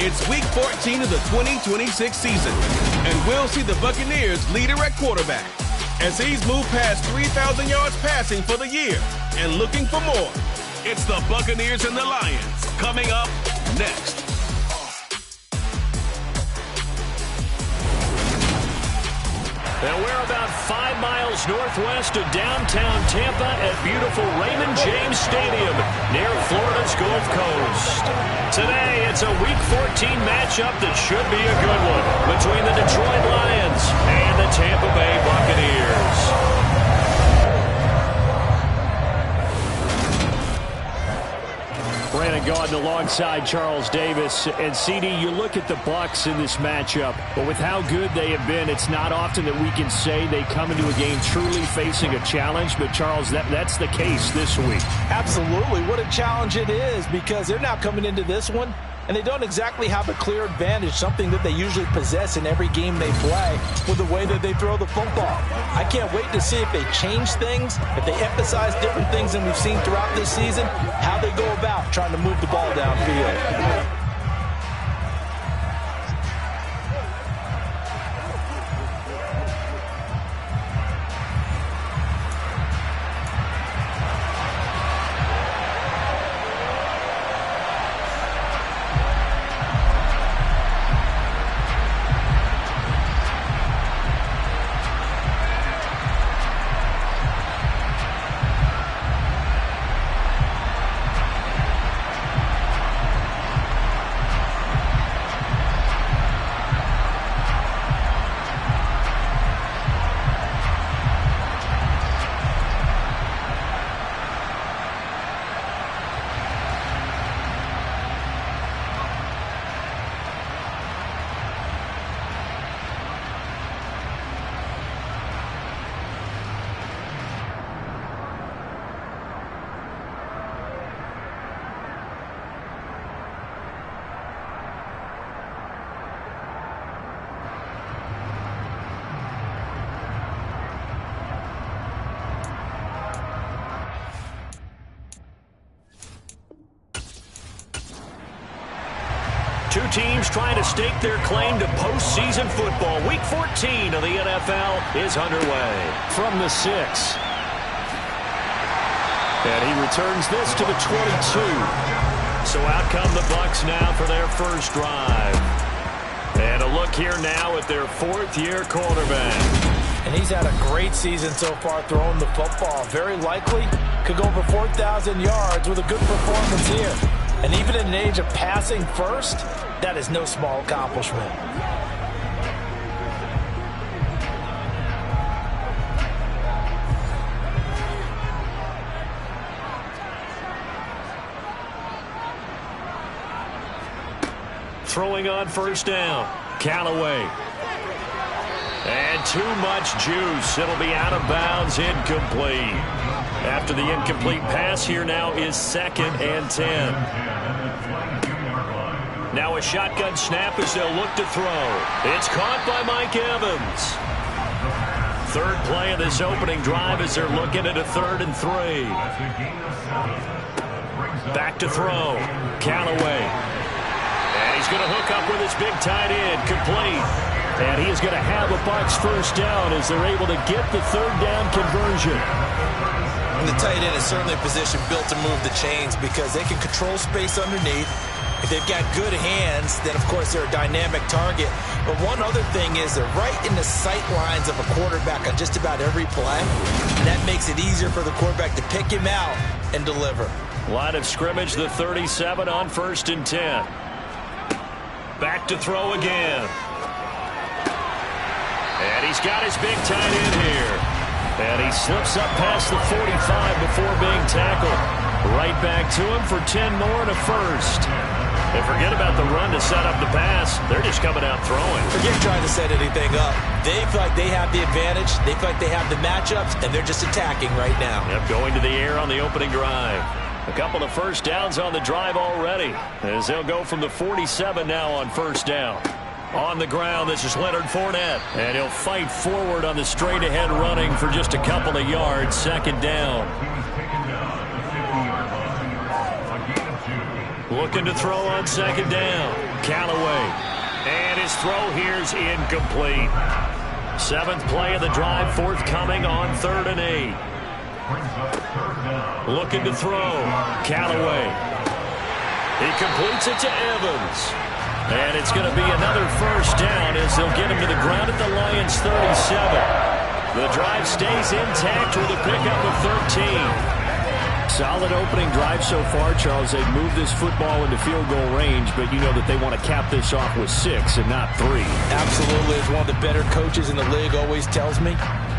It's Week 14 of the 2026 season, and we'll see the Buccaneers leader at quarterback as he's moved past 3,000 yards passing for the year and looking for more. It's the Buccaneers and the Lions coming up next. And we're about 5 miles northwest of downtown Tampa at beautiful Raymond James Stadium near Florida's Gulf Coast. Today, it's a Week 14 matchup that should be a good one between the Detroit Lions and the Tampa Bay Buccaneers. Brandon Gaudin alongside Charles Davis. And, CD, you look at the Bucs in this matchup, but with how good they have been, it's not often that we can say they come into a game truly facing a challenge. But, Charles, that's the case this week. Absolutely. What a challenge it is, because they're now coming into this one, and they don't exactly have a clear advantage, something that they usually possess in every game they play with the way that they throw the football. I can't wait to see if they change things, if they emphasize different things than we've seen throughout this season, how they go about trying to move the ball downfield. Two teams trying to stake their claim to postseason football. Week 14 of the NFL is underway. From the 6. And he returns this to the 22. So out come the Bucs now for their first drive. And a look here now at their fourth-year quarterback. And he's had a great season so far throwing the football. Very likely could go over 4,000 yards with a good performance here. And even in an age of passing first, that is no small accomplishment. Throwing on first down, Callaway. And too much juice. It'll be out of bounds, incomplete. After the incomplete pass, here now is 2nd and 10. Now a shotgun snap as they'll look to throw. It's caught by Mike Evans. Third play of this opening drive as they're looking at a 3rd and 3. Back to throw. Callaway. And he's going to hook up with his big tight end. Complete. And he is going to have a Bucs first down as they're able to get the 3rd down conversion. And the tight end is certainly a position built to move the chains because they can control space underneath. If they've got good hands, then, of course, they're a dynamic target. But one other thing is they're right in the sight lines of a quarterback on just about every play. And that makes it easier for the quarterback to pick him out and deliver. Line of scrimmage, the 37 on 1st and 10. Back to throw again. And he's got his big tight end here. And he slips up past the 45 before being tackled. Right back to him for 10 more and a first. And forget about the run to set up the pass. They're just coming out throwing. Forget trying to set anything up. They feel like they have the advantage. They feel like they have the matchups, and they're just attacking right now. Yep, going to the air on the opening drive. A couple of first downs on the drive already, as they'll go from the 47 now on first down. On the ground, this is Leonard Fournette, and he'll fight forward on the straight-ahead running for just a couple of yards. 2nd down. Looking to throw on second down. Callaway. And his throw here's incomplete. 7th play of the drive, forthcoming on 3rd and 8. Looking to throw. Callaway. He completes it to Evans. And it's going to be another first down as they'll get him to the ground at the Lions' 37. The drive stays intact with a pickup of 13. Solid opening drive so far, Charles. They've moved this football into field goal range, but you know that they want to cap this off with 6 and not 3. Absolutely. As one of the better coaches in the league always tells me,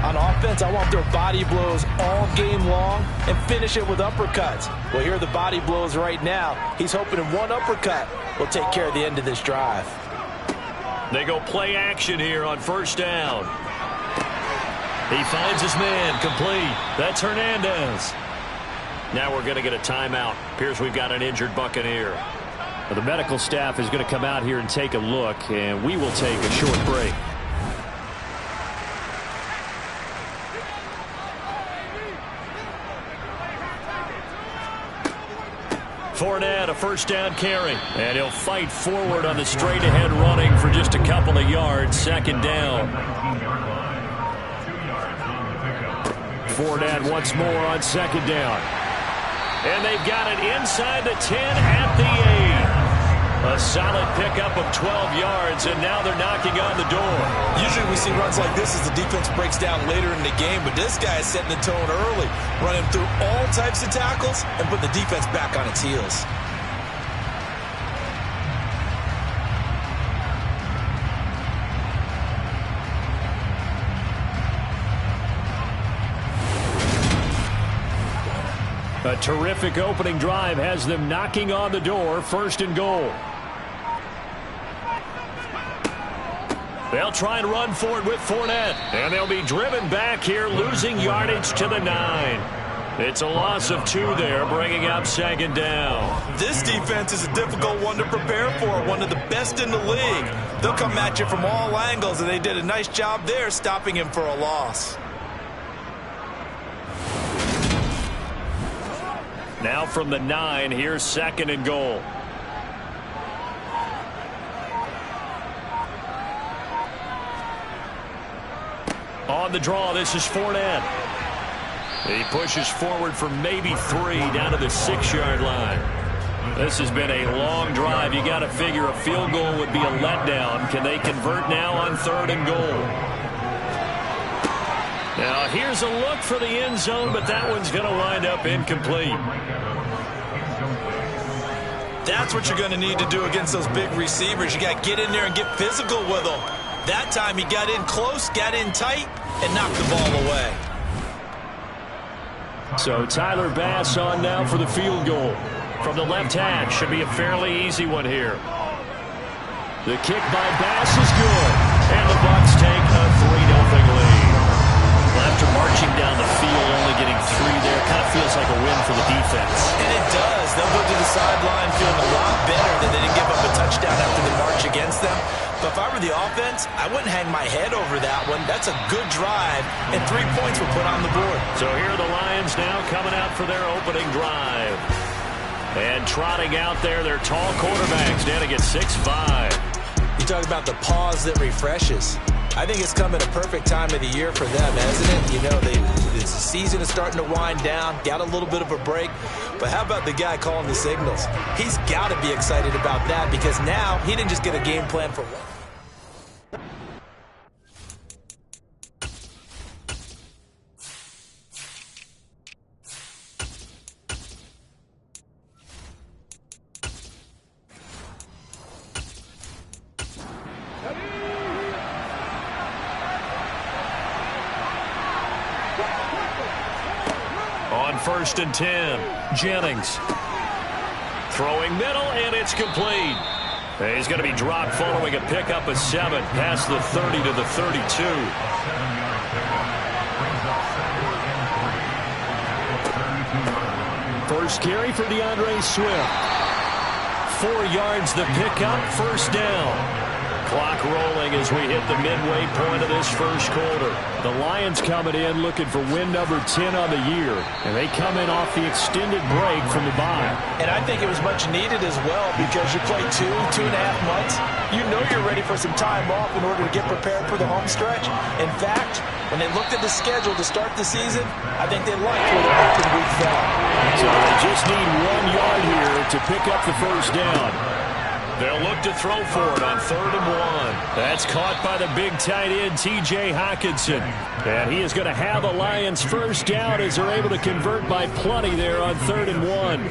on offense, I want their body blows all game long and finish it with uppercuts. Well, here are the body blows right now. He's hoping in one uppercut will take care of the end of this drive. They go play action here on first down. He finds his man, complete. That's Hernandez. Now we're going to get a timeout. Appears we've got an injured Buccaneer. Well, the medical staff is going to come out here and take a look, and we will take a short break. Fournette, a first down carry, and he'll fight forward on the straight-ahead running for just a couple of yards. Second down. Fournette once more on second down. And they've got it inside the 10 at the 8. A solid pickup of 12 yards, and now they're knocking on the door. Usually we see runs like this as the defense breaks down later in the game, but this guy is setting the tone early, running through all types of tackles and putting the defense back on its heels. A terrific opening drive has them knocking on the door. 1st and goal. They'll try and run forward with Fournette. And they'll be driven back here, losing yardage to the 9. It's a loss of 2 there, bringing up second down. This defense is a difficult one to prepare for, one of the best in the league. They'll come at you from all angles, and they did a nice job there stopping him for a loss. Now from the 9, here's 2nd and goal. On the draw, this is Fournette. He pushes forward for maybe 3 down to the 6-yard line. This has been a long drive. You got to figure a field goal would be a letdown. Can they convert now on 3rd and goal? Now, here's a look for the end zone, but that one's going to wind up incomplete. That's what you're going to need to do against those big receivers. You got to get in there and get physical with them. That time he got in close, got in tight, and knocked the ball away. So Tyler Bass on now for the field goal. From the left hash, should be a fairly easy one here. The kick by Bass is good, and the Bucs take a 3-0 lead. After marching down the field, only getting 3 there, kind of feels like a win for the defense. And it does. They'll go to the sideline feeling a lot better that they didn't give up a touchdown after the march against them. But if I were the offense, I wouldn't hang my head over that one. That's a good drive, and 3 points were put on the board. So here are the Lions now coming out for their opening drive. And trotting out there, their tall quarterbacks down to get 6'5". You talk about the pause that refreshes. I think it's come at a perfect time of the year for them, hasn't it? You know, the season is starting to wind down, got a little bit of a break. But how about the guy calling the signals? He's got to be excited about that because now he didn't just get a game plan for one. On 1st and 10, Jennings. Throwing middle, and it's complete. He's going to be dropped following a pickup of 7 past the 30 to the 32. First carry for DeAndre Swift. 4 yards the pickup, first down. Clock rolling as we hit the midway point of this first quarter. The Lions coming in looking for win number 10 on the year, and they come in off the extended break from the bye. And I think it was much needed as well because you play 2.5 months. You know you're ready for some time off in order to get prepared for the home stretch. In fact, when they looked at the schedule to start the season, I think they liked where their open week fell. So they just need 1 yard here to pick up the first down. They'll look to throw for it on 3rd and 1. That's caught by the big tight end, T.J. Hockenson. And he is going to have a Lions first down as they're able to convert by plenty there on 3rd and 1.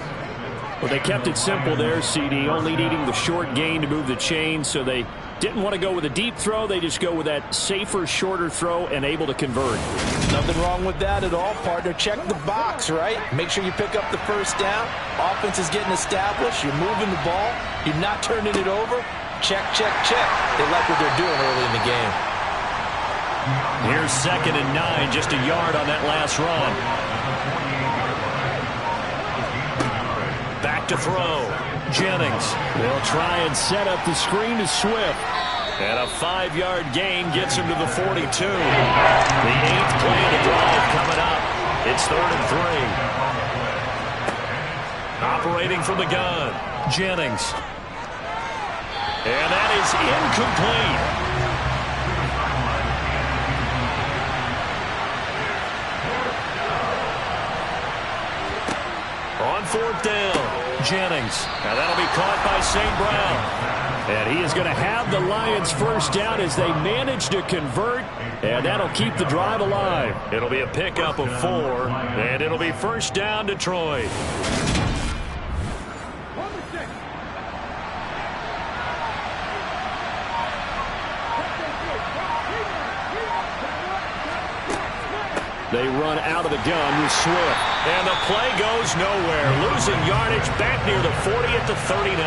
Well, they kept it simple there, CD, only needing the short gain to move the chain, so they didn't want to go with a deep throw. They just go with that safer, shorter throw and able to convert. Nothing wrong with that at all, partner. Check the box, right? Make sure you pick up the first down. Offense is getting established. You're moving the ball. You're not turning it over. Check, check, check. They like what they're doing early in the game. Here's 2nd and 9, just a yard on that last run. Back to throw. Jennings will try and set up the screen to Swift. And a 5-yard gain gets him to the 42. The 8th play of the drive coming up. It's 3rd and 3. Operating from the gun, Jennings. And that is incomplete. On 4th down, Jennings. Now that'll be caught by St. Brown. And he is going to have the Lions first down as they manage to convert. And that'll keep the drive alive. It'll be a pickup of 4. And it'll be first down, Detroit. They run out of the gun with Swift. And the play goes nowhere. Losing yardage back near the 40 at the 39.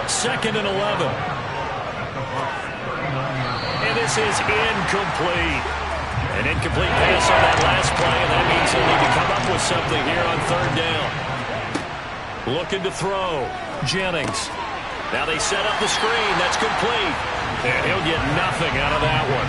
2nd and 11. And this is incomplete. An incomplete pass on that last play, and that means they'll need to come up with something here on 3rd down. Looking to throw. Jennings. Now they set up the screen. That's complete. And he'll get nothing out of that one.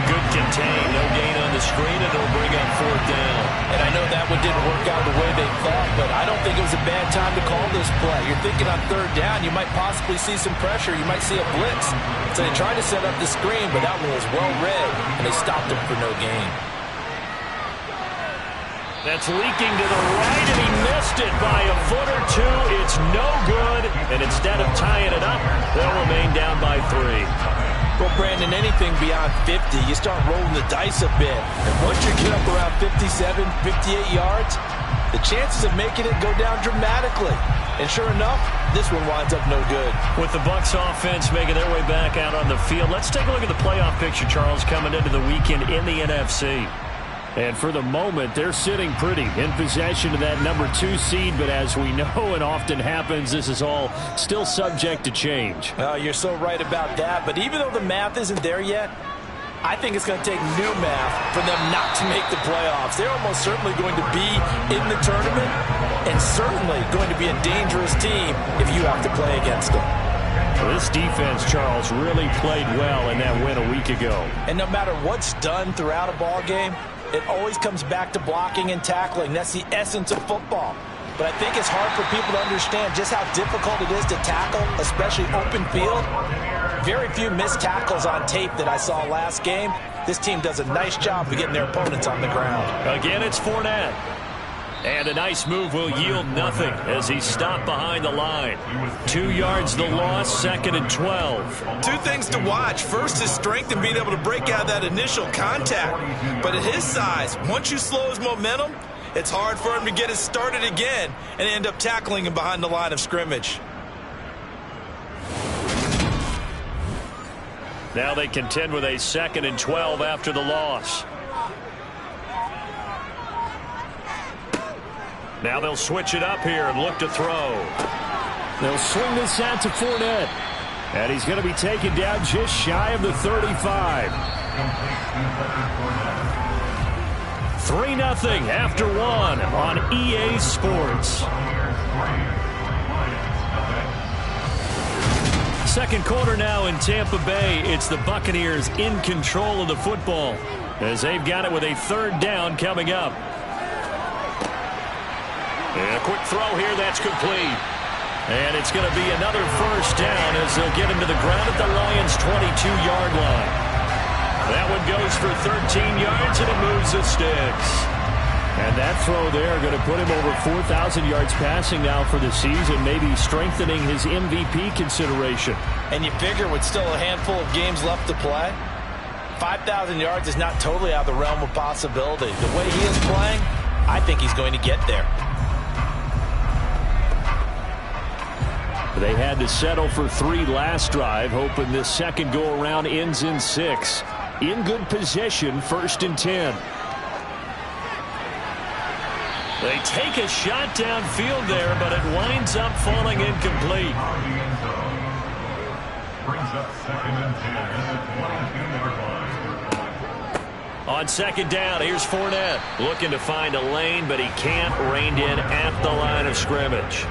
Good contain. No gain on the screen, and it'll bring up 4th down. And I know that one didn't work out the way they thought, but I don't think it was a bad time to call this play. You're thinking on 3rd down, you might possibly see some pressure. You might see a blitz. So they tried to set up the screen, but that one was well read, and they stopped him for no gain. That's leaking to the right, and he missed it by a foot or 2. It's no good, and instead of tying it up, they'll remain down by 3. Well, Brandon, anything beyond 50, you start rolling the dice a bit. And once you get up around 57, 58 yards, the chances of making it go down dramatically. And sure enough, this one winds up no good. With the Bucs offense making their way back out on the field, let's take a look at the playoff picture, Charles, coming into the weekend in the NFC. And for the moment, they're sitting pretty in possession of that number 2 seed. But as we know and often happens, this is all still subject to change. Oh, you're so right about that. But even though the math isn't there yet, I think it's going to take new math for them not to make the playoffs. They're almost certainly going to be in the tournament and certainly going to be a dangerous team if you have to play against them. This defense, Charles, really played well in that win a week ago. And no matter what's done throughout a ball game, it always comes back to blocking and tackling. That's the essence of football. But I think it's hard for people to understand just how difficult it is to tackle, especially open field. Very few missed tackles on tape that I saw last game. This team does a nice job of getting their opponents on the ground. Again, it's Fournette. And a nice move will yield nothing as he's stopped behind the line. 2 yards the loss, 2nd and 12. 2 things to watch. First, his strength and being able to break out that initial contact. But at his size, once you slow his momentum, it's hard for him to get it started again and end up tackling him behind the line of scrimmage. Now they contend with a 2nd and 12 after the loss. Now they'll switch it up here and look to throw. They'll swing this out to Fournette. And he's going to be taken down just shy of the 35. 3-0 after 1 on EA Sports. Second quarter now in Tampa Bay. It's the Buccaneers in control of the football as they've got it with a third down coming up. And a quick throw here, that's complete. And it's going to be another first down as they'll get him to the ground at the Lions' 22-yard line. That one goes for 13 yards, and it moves the sticks. And that throw there going to put him over 4,000 yards passing now for the season, maybe strengthening his MVP consideration. And you figure with still a handful of games left to play, 5,000 yards is not totally out of the realm of possibility. The way he is playing, I think he's going to get there. They had to settle for 3 last drive, hoping this second go-around ends in 6. In good position, 1st and 10. They take a shot downfield there, but it winds up falling incomplete. Brings up 2nd and 10 at the 22-yard line. On second down, here's Fournette. Looking to find a lane, but he can't. Reined in at the line of scrimmage.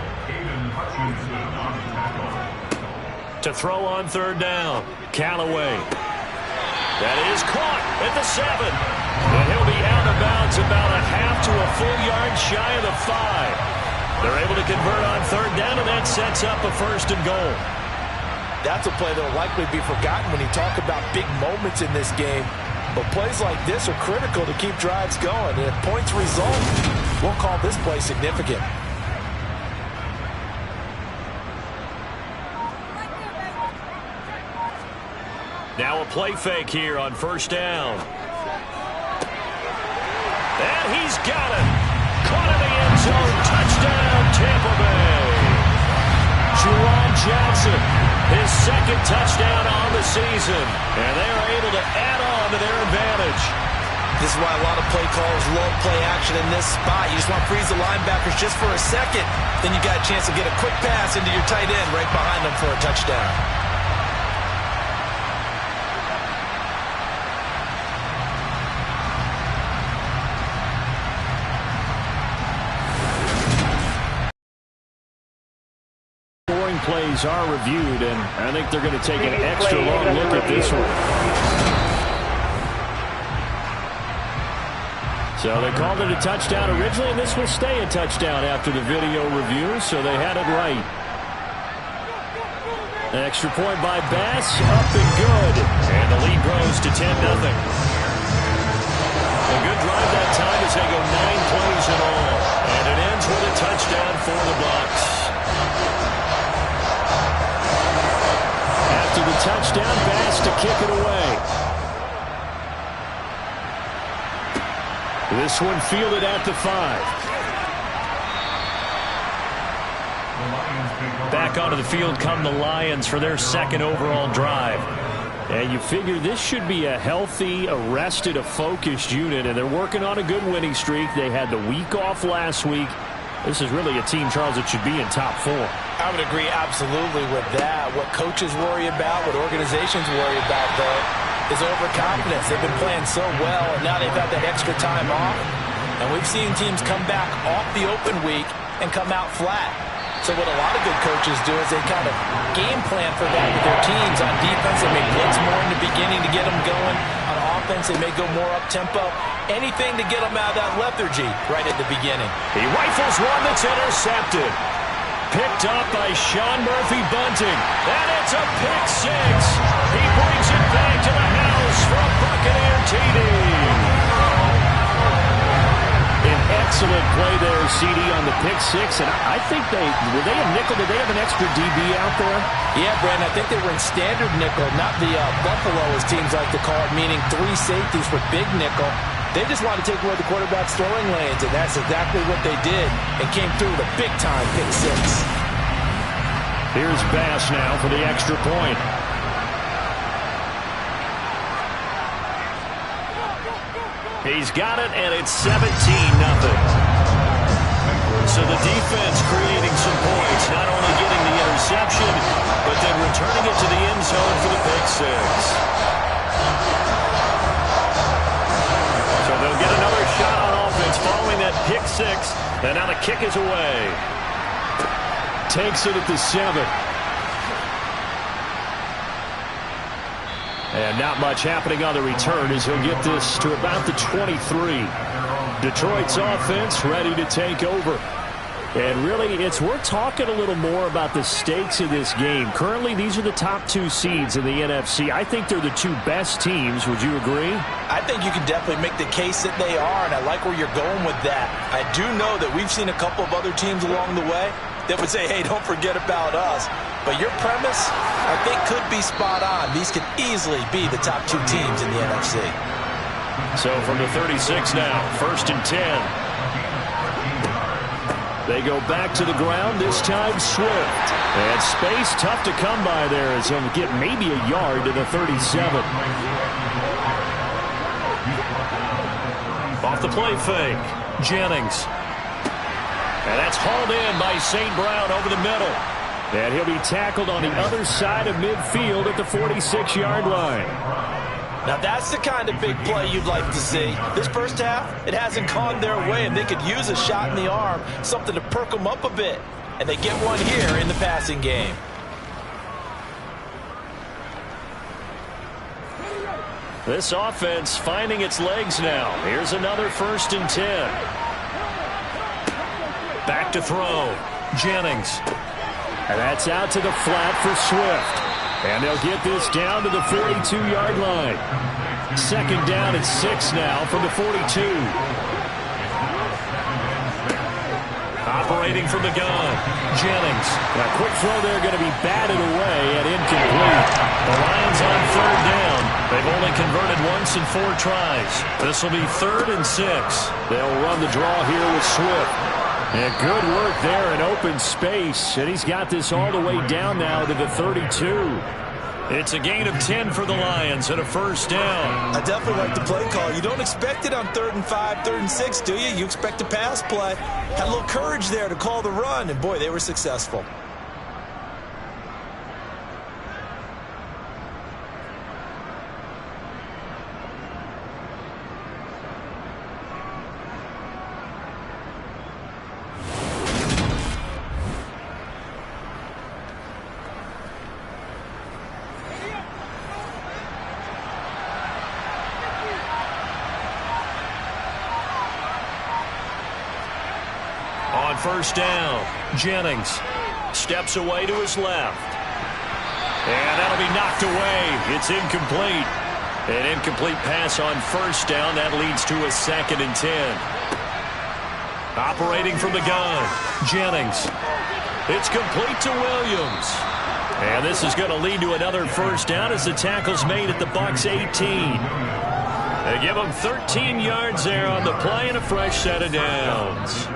To throw on third down, Callaway. That is caught at the 7. And he'll be out of bounds about a half to a full yard shy of the 5. They're able to convert on third down, and that sets up a 1st and goal. That's a play that will likely be forgotten when you talk about big moments in this game. But plays like this are critical to keep drives going. And if points result, we'll call this play significant. Now a play fake here on first down. And he's got it. Caught in the end zone. Touchdown, Tampa Bay. Juwan Johnson, his 2nd touchdown on the season. And they are able to add on to their advantage. This is why a lot of play callers love play action in this spot. You just want to freeze the linebackers just for a second. Then you got a chance to get a quick pass into your tight end right behind them for a touchdown. Plays are reviewed, and I think they're going to take an extra long look at this one. So they called it a touchdown originally, and this will stay a touchdown after the video review, so they had it right. An extra point by Bass, up and good. And the lead grows to 10-0. A good drive that time as they go 9 plays in all. And it ends with a touchdown for the Bucs. After the touchdown, Bass to kick it away. This one fielded at the 5. Back onto the field come the Lions for their 2nd overall drive. And you figure this should be a healthy, a rested, a focused unit, and they're working on a good winning streak. They had the week off last week. This is really a team, Charles, that should be in top 4. I would agree absolutely with that. What coaches worry about, what organizations worry about, though, is overconfidence. They've been playing so well, and now they've had that extra time off. And we've seen teams come back off the open week and come out flat. So what a lot of good coaches do is they kind of game plan for that with their teams. On defense, they may blitz more in the beginning to get them going. On offense, they may go more up-tempo. Anything to get them out of that lethargy right at the beginning. He rifles one that's intercepted. Picked up by Sean Murphy-Bunting. And it's a pick 6. He brings it back to the house for a Buccaneer TD. An excellent play there, CD, on the pick 6. And I think were they a nickel? Did they have an extra DB out there? Yeah, Brandon, I think they were in standard nickel, not the Buffalo, as teams like to call it, meaning 3 safeties for big nickel. They just want to take away the quarterback's throwing lanes, and that's exactly what they did, and came through with a big-time pick 6. Here's Bass now for the extra point. He's got it, and it's 17-0. So the defense creating some points, not only getting the interception, but then returning it to the end zone for the pick 6. So they'll get another shot on offense following that pick 6, and now the kick is away. Takes it at the 7. And not much happening on the return as he'll get this to about the 23. Detroit's offense ready to take over. And really, it's worth talking a little more about the stakes of this game. Currently, these are the top 2 seeds in the NFC. I think they're the 2 best teams. Would you agree? I think you can definitely make the case that they are, and I like where you're going with that. I do know that we've seen a couple of other teams along the way that would say, hey, don't forget about us. But your premise, I think, could be spot on. These could easily be the top 2 teams in the NFC. So from the 36 now, 1st and 10. They go back to the ground, this time Swift. And space tough to come by there as he'll get maybe a yard to the 37. Off the play fake, Jennings. And that's hauled in by St. Brown over the middle. And he'll be tackled on the other side of midfield at the 46-yard line. Now, that's the kind of big play you'd like to see. This first half, it hasn't gone their way, and they could use a shot in the arm, something to perk them up a bit. And they get one here in the passing game. This offense finding its legs now. Here's another 1st and 10. Back to throw. Jennings. And that's out to the flat for Swift. And they'll get this down to the 42-yard line. 2nd down and 6 now from the 42. Operating from the gun, Jennings. A quick throw there going to be batted away and incomplete. The Lions on 3rd down. They've only converted once in 4 tries. This will be 3rd and 6. They'll run the draw here with Swift. And good work there in open space. And he's got this all the way down now to the 32. It's a gain of 10 for the Lions and a 1st down. I definitely like the play call. You don't expect it on 3rd and 5, 3rd and 6, do you? You expect a pass play. Had a little courage there to call the run, and boy, they were successful. On 1st down, Jennings steps away to his left. And that'll be knocked away. It's incomplete. An incomplete pass on 1st down. That leads to a 2nd and 10. Operating from the gun, Jennings. It's complete to Williams. And this is going to lead to another 1st down as the tackle's made at the Bucs 18. They give him 13 yards there on the play and a fresh set of downs.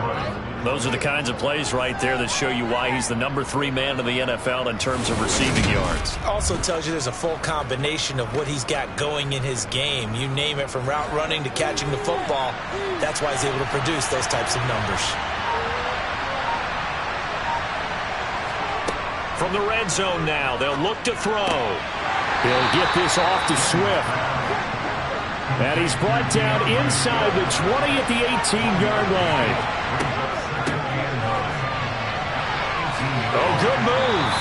Those are the kinds of plays right there that show you why he's the number 3 man in the NFL in terms of receiving yards. Also tells you there's a full combination of what he's got going in his game. You name it, from route running to catching the football. That's why he's able to produce those types of numbers. From the red zone now, they'll look to throw. He'll get this off to Swift. And he's brought down inside the 20 at the 18-yard line. Oh, good move.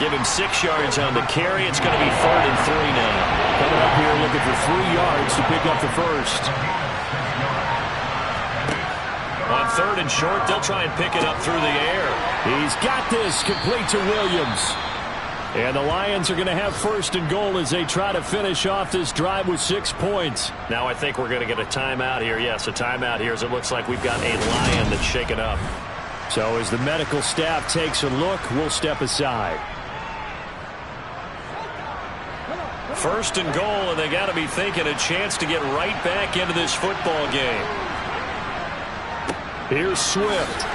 Give him 6 yards on the carry. It's going to be 3rd and 3 now. Coming up here looking for 3 yards to pick up the 1st. On 3rd and short, they'll try and pick it up through the air. He's got this complete to Williams. And the Lions are going to have 1st and goal as they try to finish off this drive with 6 points. Now I think we're going to get a timeout here. Yes, a timeout here as it looks like we've got a Lion that's shaken up. So as the medical staff takes a look, we'll step aside. 1st and goal, and they got to be thinking a chance to get right back into this football game. Here's Swift.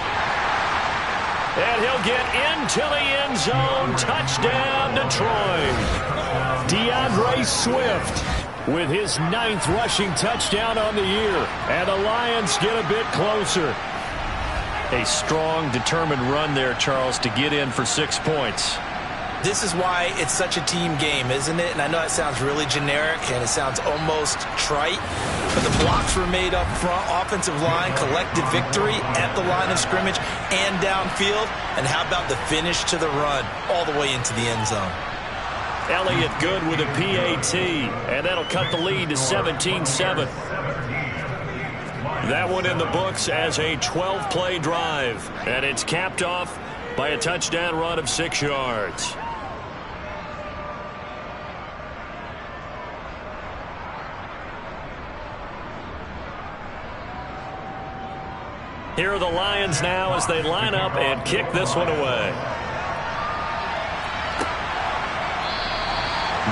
And he'll get into the end zone. Touchdown, Detroit. DeAndre Swift with his 9th rushing touchdown on the year. And the Lions get a bit closer. A strong, determined run there, Charles, to get in for 6 points. This is why it's such a team game, isn't it? And I know it sounds really generic and it sounds almost trite, but the blocks were made up front, offensive line, collective victory at the line of scrimmage and downfield. And how about the finish to the run all the way into the end zone? Elliott good with a PAT, and that'll cut the lead to 17-7. That one in the books as a 12-play drive, and it's capped off by a touchdown run of 6 yards. Here are the Lions now as they line up and kick this one away.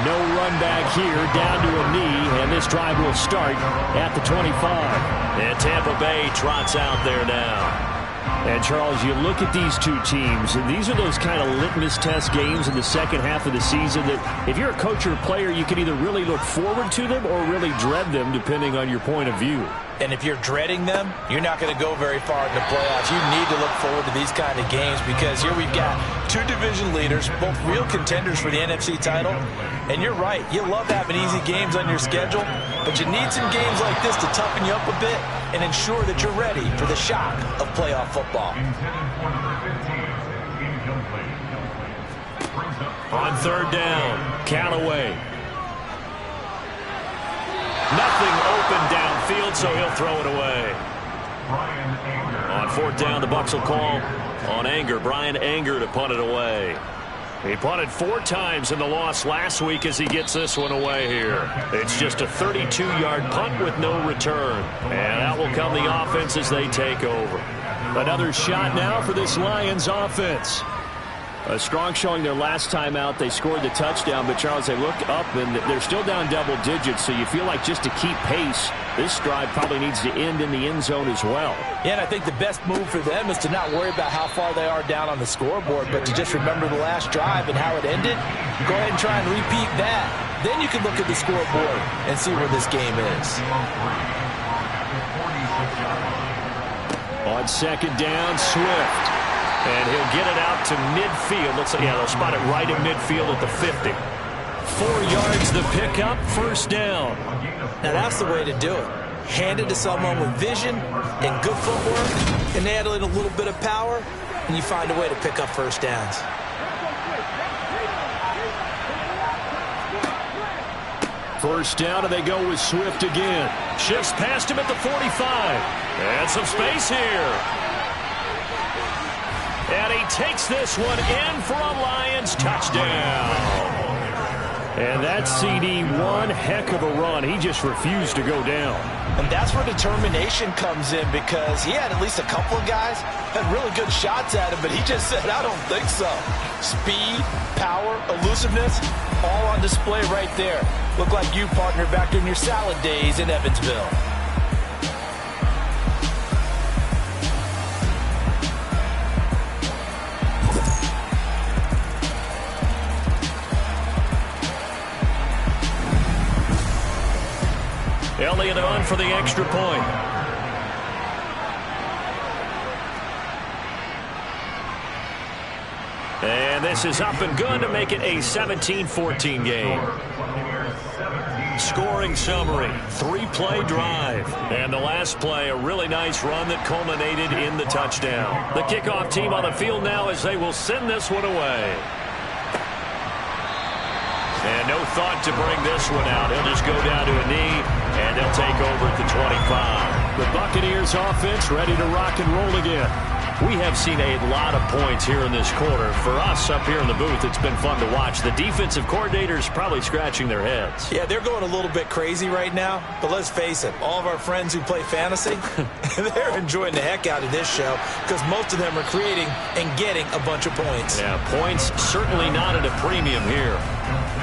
No run back here, down to a knee, and this drive will start at the 25. And Tampa Bay trots out there now. And, Charles, you look at these two teams, and these are those kind of litmus test games in the second half of the season that if you're a coach or a player, you can either really look forward to them or really dread them, depending on your point of view. And if you're dreading them, you're not going to go very far in the playoffs. You need to look forward to these kind of games because here we've got two division leaders, both real contenders for the NFC title. And you're right, you love having easy games on your schedule, but you need some games like this to toughen you up a bit and ensure that you're ready for the shock of playoff football. On third down, Callaway. Nothing open downfield, so he'll throw it away. On fourth down, the Bucs will call on Anger. Brian Anger to punt it away. He punted 4 times in the loss last week as he gets this one away here. It's just a 32-yard punt with no return. And out will come the offense as they take over. Another shot now for this Lions offense. A strong showing their last time out. They scored the touchdown, but, Charles, they look up, and they're still down double digits, so you feel like just to keep pace, this drive probably needs to end in the end zone as well. Yeah, and I think the best move for them is to not worry about how far they are down on the scoreboard, but to just remember the last drive and how it ended. Go ahead and try and repeat that. Then you can look at the scoreboard and see where this game is. On second down, Swift. And he'll get it out to midfield. Let's see, yeah, they'll spot it right in midfield at the 50. 4 yards the pickup, first down. Now that's the way to do it. Hand it to someone with vision and good footwork, and add in a little bit of power, and you find a way to pick up first downs. First down, and they go with Swift again. Shifts past him at the 45. And some space here. And he takes this one in for a Lions touchdown. And that CD, one heck of a run. He just refused to go down. And that's where determination comes in because he had at least a couple of guys had really good shots at him, but he just said, I don't think so. Speed, power, elusiveness, all on display right there. Look like you, partner, back in your salad days in Evansville. Elliott on for the extra point. And this is up and good to make it a 17-14 game. Scoring summary, 3-play drive. And the last play, a really nice run that culminated in the touchdown. The kickoff team on the field now as they will send this one away. And no thought to bring this one out. He'll just go down to a knee, and they'll take over at the 25. The Buccaneers offense ready to rock and roll again. We have seen a lot of points here in this quarter. For us up here in the booth, it's been fun to watch. The defensive coordinators probably scratching their heads. Yeah, they're going a little bit crazy right now. But let's face it, all of our friends who play fantasy, they're enjoying the heck out of this show because most of them are creating and getting a bunch of points. Yeah, points certainly not at a premium here.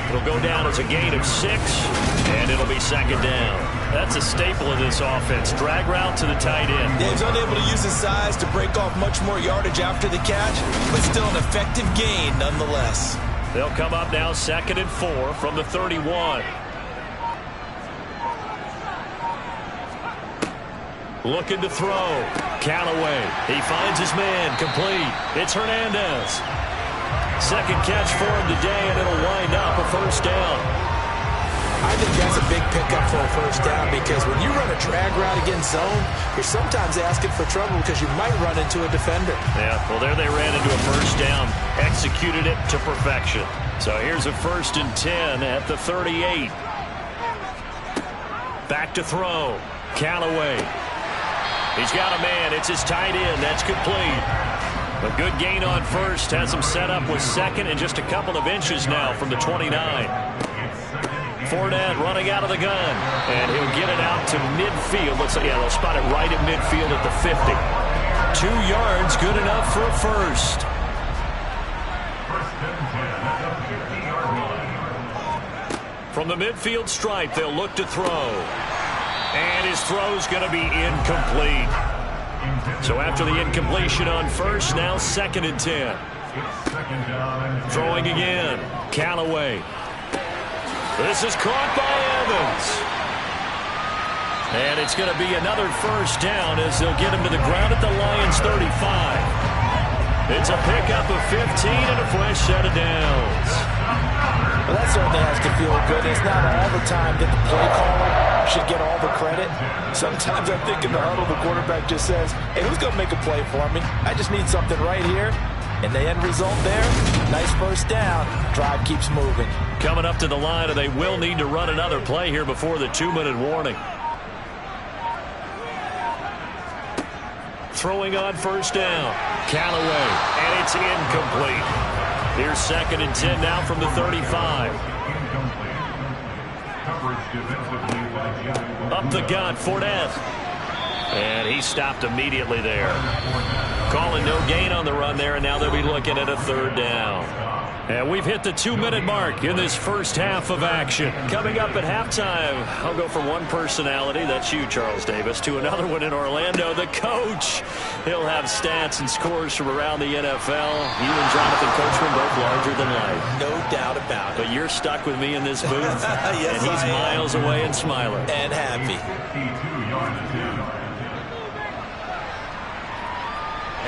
It'll go down as a gain of 6, and it'll be second down. That's a staple of this offense. Drag route to the tight end. Yeah, he's unable to use his size to break off much more yardage after the catch, but still an effective gain nonetheless. They'll come up now second and 4 from the 31. Looking to throw. Callaway. He finds his man. Complete. It's Hernandez. Second catch for him today, and it'll wind up a first down. I think that's a big pickup for a first down because when you run a drag route against zone, you're sometimes asking for trouble because you might run into a defender. Yeah, well, there they ran into a first down, executed it to perfection. So here's a 1st and 10 at the 38. Back to throw. Callaway. He's got a man. It's his tight end. That's complete. A good gain on first. Has him set up with second and just a couple of inches now from the 29. Fournette running out of the gun. And he'll get it out to midfield. Looks like, yeah, they'll spot it right at midfield at the 50. 2 yards, good enough for a first. From the midfield stripe, they'll look to throw. And his throw's going to be incomplete. So after the incompletion on first, now 2nd and 10. Throwing again. Callaway. This is caught by Evans. And it's going to be another first down as they'll get him to the ground at the Lions' 35. It's a pickup of 15 and a fresh set of downs. Well, that certainly has to feel good. It's not all the time that the play caller should get all the credit. Sometimes I think in the huddle, the quarterback just says, hey, who's going to make a play for me? I just need something right here. And the end result there, nice first down. Drive keeps moving. Coming up to the line, and they will need to run another play here before the 2-minute warning. Throwing on first down. Callaway, and it's incomplete. Here's 2nd and 10 now from the 35. Up the gut, Fournette. And he stopped immediately there. Calling no gain on the run there, and now they'll be looking at a 3rd down. And we've hit the 2-minute mark in this first half of action. Coming up at halftime, I'll go from one personality, that's you, Charles Davis, to another one in Orlando, the coach. He'll have stats and scores from around the NFL. You and Jonathan Coachman both larger than life. No doubt about it. But you're stuck with me in this booth, yes, and he's miles away and smiling. And happy.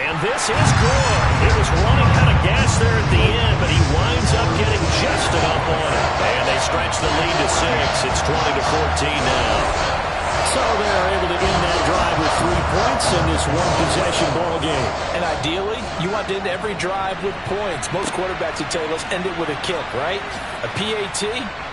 And this is good. It was running out of gas there at the end, but he winds up getting just enough on it. And they stretch the lead to 6. It's 20-14 now. So they're able to end that drive with 3 points in this one-possession ball game. And ideally, you want to end every drive with points. Most quarterbacks would tell you, let's end it with a kick, right? A PAT,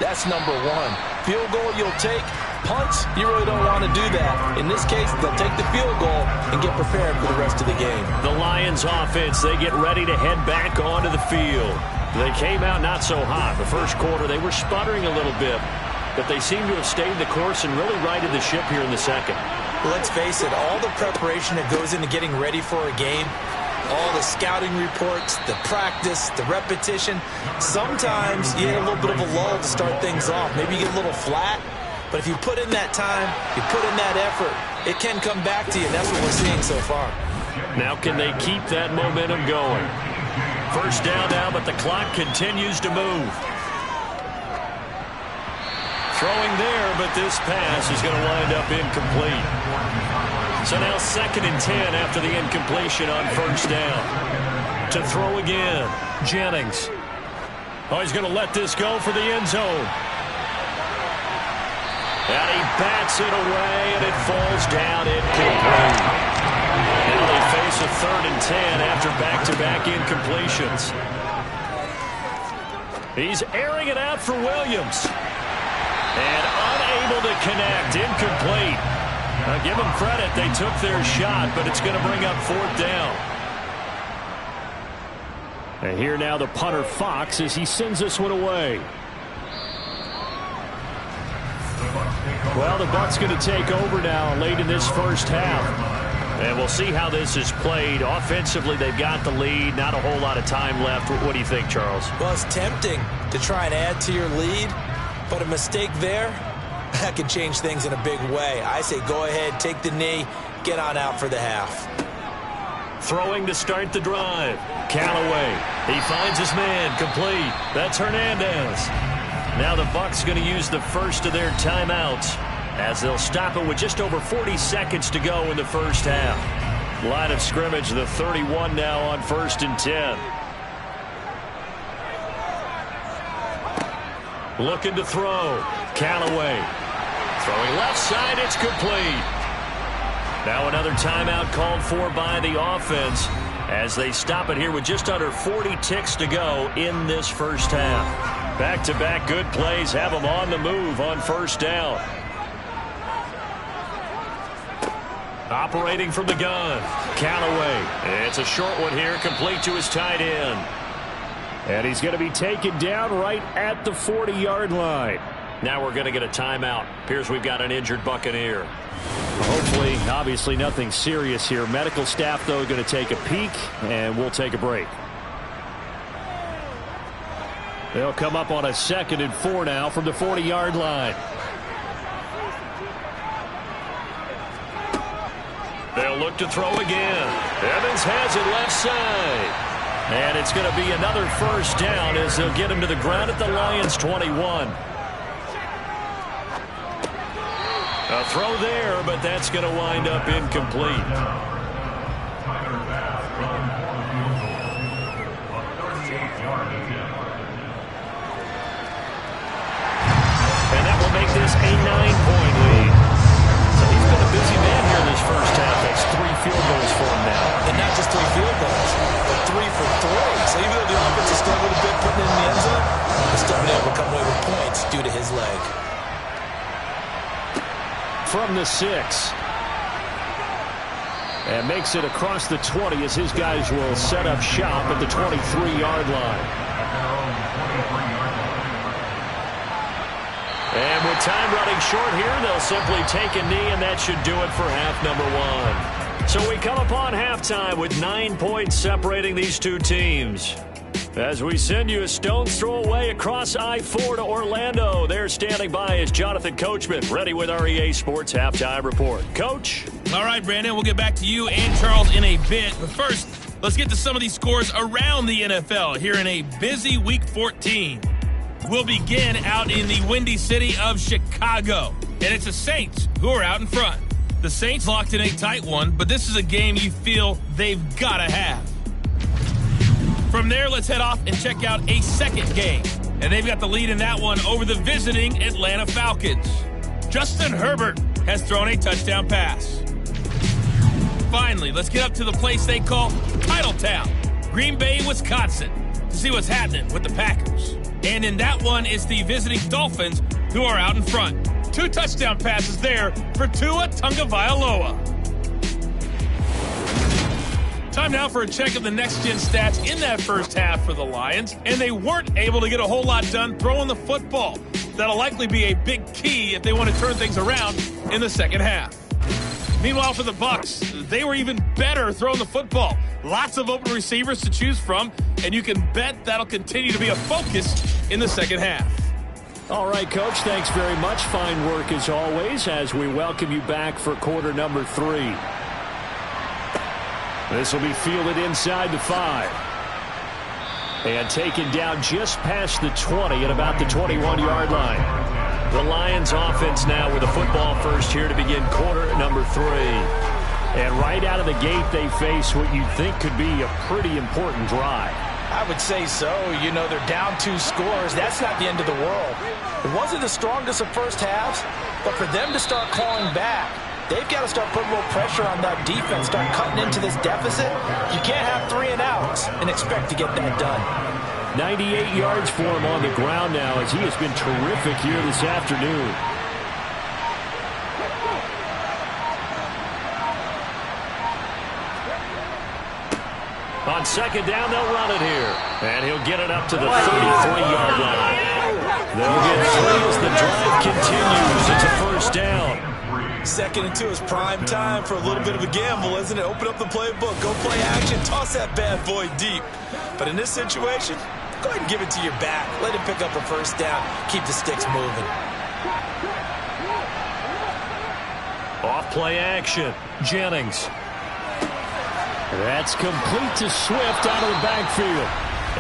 that's number 1. Field goal you'll take. Punts, you really don't want to do that. In this case, they'll take the field goal and get prepared for the rest of the game. The Lions offense, they get ready to head back onto the field. They came out not so hot. The first quarter, they were sputtering a little bit, but they seem to have stayed the course and really righted the ship here in the second. Well, let's face it, all the preparation that goes into getting ready for a game, all the scouting reports, the practice, the repetition, sometimes you get a little bit of a lull to start things off. Maybe you get a little flat. But if you put in that time, you put in that effort, it can come back to you. That's what we're seeing so far. Now can they keep that momentum going? First down now, but the clock continues to move. Throwing there, but this pass is going to wind up incomplete. So now 2nd and 10 after the incompletion on first down. To throw again, Jennings. Oh, he's going to let this go for the end zone. And he bats it away, and it falls down incomplete. Now they face a 3rd and 10 after back-to-back incompletions. He's airing it out for Williams. And unable to connect, incomplete. Now give them credit, they took their shot, but it's going to bring up 4th down. And here now the punter Fox as he sends this one away. Well, the Bucs going to take over now late in this first half. And we'll see how this is played. Offensively, they've got the lead. Not a whole lot of time left. What do you think, Charles? Well, it's tempting to try and add to your lead, but a mistake there, that could change things in a big way. I say go ahead, take the knee, get on out for the half. Throwing to start the drive. Callaway. He finds his man. Complete. That's Hernandez. Now the Bucs going to use the first of their timeouts as they'll stop it with just over 40 seconds to go in the first half. Line of scrimmage, the 31 now on 1st and 10. Looking to throw. Callaway. Throwing left side, it's complete. Now another timeout called for by the offense as they stop it here with just under 40 ticks to go in this first half. Back-to-back good plays have them on the move on first down. Operating from the gun. Count away. It's a short one here, complete to his tight end. And he's going to be taken down right at the 40-yard line. Now we're going to get a timeout. Appears we've got an injured Buccaneer. Hopefully, obviously nothing serious here. Medical staff, though, going to take a peek, and we'll take a break. They'll come up on a 2nd and 4 now from the 40-yard line. They'll look to throw again. Evans has it left side. And it's going to be another first down as they'll get him to the ground at the Lions' 21. A throw there, but that's going to wind up incomplete. And that will make this a 9-point lead. So he's been a busy man here in this first half. That's 3 field goals for him now. And not just 3 field goals, but 3 for 3. So even though the offense has struggled a bit putting it in the end zone, they're still been able to come away with points due to his leg. From the 6. And makes it across the 20 as his guys will set up shop at the 23-yard line. And with time running short here, they'll simply take a knee, and that should do it for half number 1. So we come upon halftime with 9 points separating these two teams. As we send you a stone's throw away across I-4 to Orlando. There standing by is Jonathan Coachman, ready with our EA Sports Halftime Report. Coach? All right, Brandon, we'll get back to you and Charles in a bit. But first, let's get to some of these scores around the NFL here in a busy Week 14. We'll begin out in the windy city of Chicago. And it's the Saints who are out in front. The Saints locked in a tight one, but this is a game you feel they've got to have. From there, let's head off and check out a second game. And they've got the lead in that one over the visiting Atlanta Falcons. Justin Herbert has thrown a touchdown pass. Finally, let's get up to the place they call Titletown, Green Bay, Wisconsin, to see what's happening with the Packers. And in that one, it's the visiting Dolphins who are out in front. 2 touchdown passes there for Tua Tagovailoa. Time now for a check of the next-gen stats in that first half for the Lions, and they weren't able to get a whole lot done throwing the football. That'll likely be a big key if they want to turn things around in the second half. Meanwhile, for the Bucs, they were even better throwing the football. Lots of open receivers to choose from, and you can bet that'll continue to be a focus in the second half. All right, Coach, thanks very much. Fine work as always as we welcome you back for quarter number 3. This will be fielded inside the 5. And taken down just past the 20 at about the 21-yard line. The Lions offense now with a football first here to begin quarter number 3. And right out of the gate, they face what you'd think could be a pretty important drive. I would say so. You know, they're down 2 scores. That's not the end of the world. It wasn't the strongest of first halves, but for them to start clawing back, they've got to start putting a little pressure on that defense, start cutting into this deficit. You can't have 3 and outs and expect to get that done. 98 yards for him on the ground now as he has been terrific here this afternoon. On second down, they'll run it here. And he'll get it up to the 33-yard line. They'll get 3 as the drive continues. It's a first down. 2nd and 2 is prime time for a little bit of a gamble, isn't it? Open up the playbook, go play action, toss that bad boy deep. But in this situation, go ahead and give it to your back. Let him pick up a first down. Keep the sticks moving. Off play action. Jennings. That's complete to Swift out of the backfield.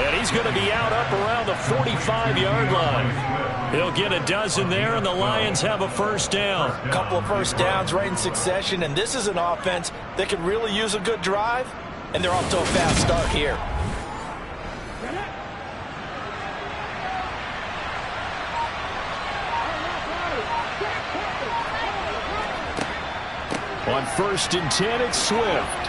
And he's going to be out up around the 45-yard line. He'll get a dozen there, and the Lions have a first down. A couple of first downs right in succession, and this is an offense that could really use a good drive, and they're off to a fast start here. On 1st and 10, it's Swift.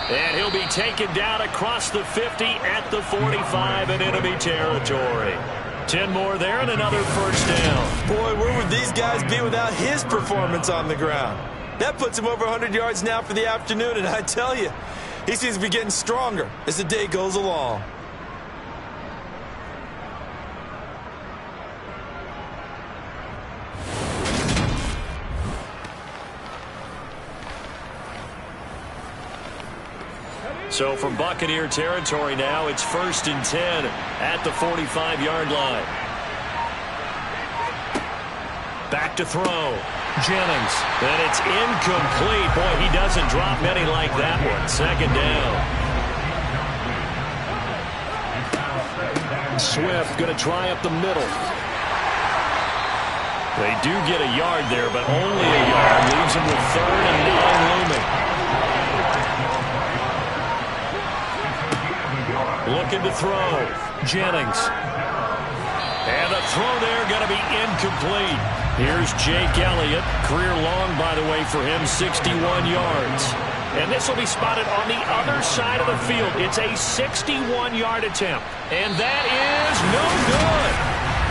And he'll be taken down across the 50 at the 45 in enemy territory. 10 more there and another first down. Boy, where would these guys be without his performance on the ground? That puts him over 100 yards now for the afternoon, and I tell you, he seems to be getting stronger as the day goes along. So from Buccaneer territory now, it's 1st and 10 at the 45-yard line. Back to throw. Jennings. And it's incomplete. Boy, he doesn't drop many like that one. 2nd down. Swift going to try up the middle. They do get a yard there, but only a yard. Leaves him with 3rd and 9 looming. Looking to throw. Jennings. And the throw there going to be incomplete. Here's Jake Elliott. Career long, by the way, for him, 61 yards. And this will be spotted on the other side of the field. It's a 61-yard attempt. And that is no good.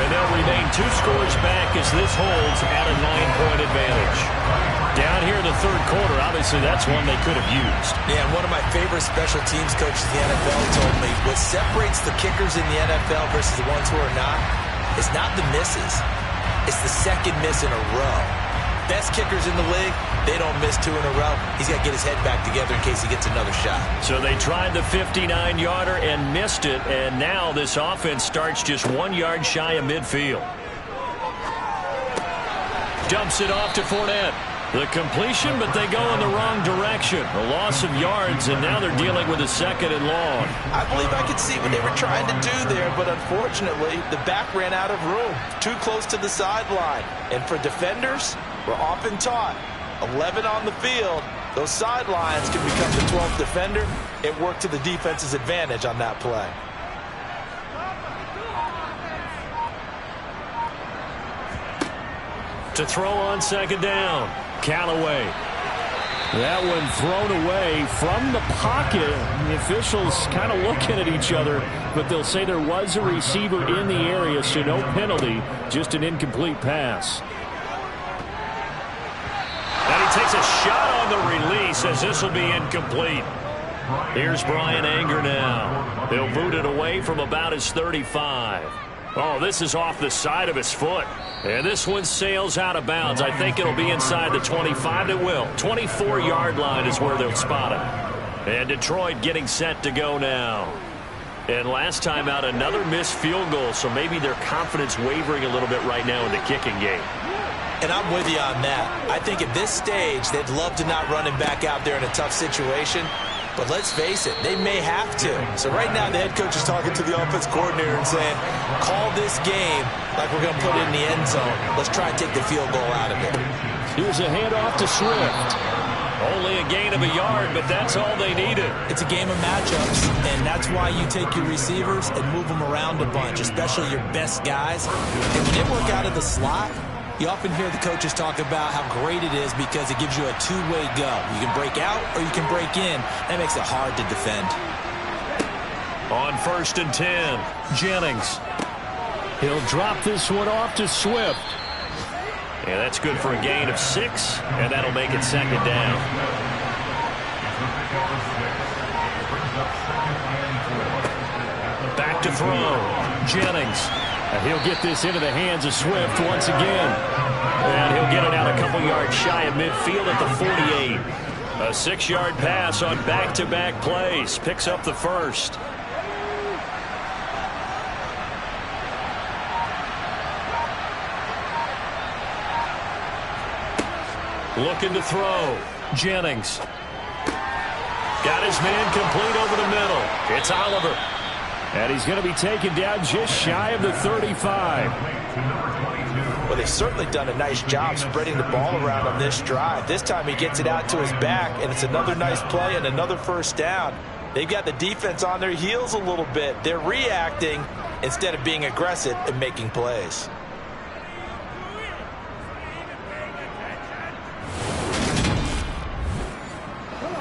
And they'll remain 2 scores back as this holds at a 9-point advantage. Down here in the 3rd quarter, obviously that's one they could have used. Yeah, and one of my favorite special teams coaches in the NFL told me what separates the kickers in the NFL versus the ones who are not is not the misses. It's the 2nd miss in a row. Best kickers in the league, they don't miss 2 in a row. He's got to get his head back together in case he gets another shot. So they tried the 59-yarder and missed it, and now this offense starts just 1 yard shy of midfield. Dumps it off to Fournette. The completion, but they go in the wrong direction. A loss of yards, and now they're dealing with a 2nd and long. I believe I could see what they were trying to do there, but unfortunately, the back ran out of room. Too close to the sideline. And for defenders, we're often taught, 11 on the field, those sidelines can become the 12th defender. It worked to the defense's advantage on that play. To throw on 2nd down. Callaway. That one thrown away from the pocket. The officials kind of looking at each other, but they'll say there was a receiver in the area, so no penalty, just an incomplete pass. And he takes a shot on the release as this will be incomplete. Here's Brian Anger now. He'll boot it away from about his 35. Oh, this is off the side of his foot. And this one sails out of bounds. I think it'll be inside the 25. It will. 24-yard line is where they'll spot it. And Detroit getting set to go now. And last time out, another missed field goal, so maybe their confidence wavering a little bit right now in the kicking game. And I'm with you on that. I think at this stage, they'd love to not run him back out there in a tough situation. But let's face it, they may have to. So right now, the head coach is talking to the offense coordinator and saying, call this game like we're going to put it in the end zone. Let's try and take the field goal out of it. Here's a handoff to Swift. Only a gain of a yard, but that's all they needed. It's a game of matchups, and that's why you take your receivers and move them around a bunch, especially your best guys. And when they work out of the slot, you often hear the coaches talk about how great it is because it gives you a two-way go. You can break out or you can break in. That makes it hard to defend. On 1st and 10, Jennings. He'll drop this one off to Swift. And that's good for a gain of 6, and that'll make it 2nd down. Back to throw. Jennings. And he'll get this into the hands of Swift once again. And he'll get it out a couple yards shy of midfield at the 48. A 6-yard pass on back-to-back plays. Picks up the first. Looking to throw. Jennings. Got his man complete over the middle. It's Oliver. And he's going to be taken down just shy of the 35. Well, they've certainly done a nice job spreading the ball around on this drive. This time he gets it out to his back, and it's another nice play and another first down. They've got the defense on their heels a little bit. They're reacting instead of being aggressive and making plays.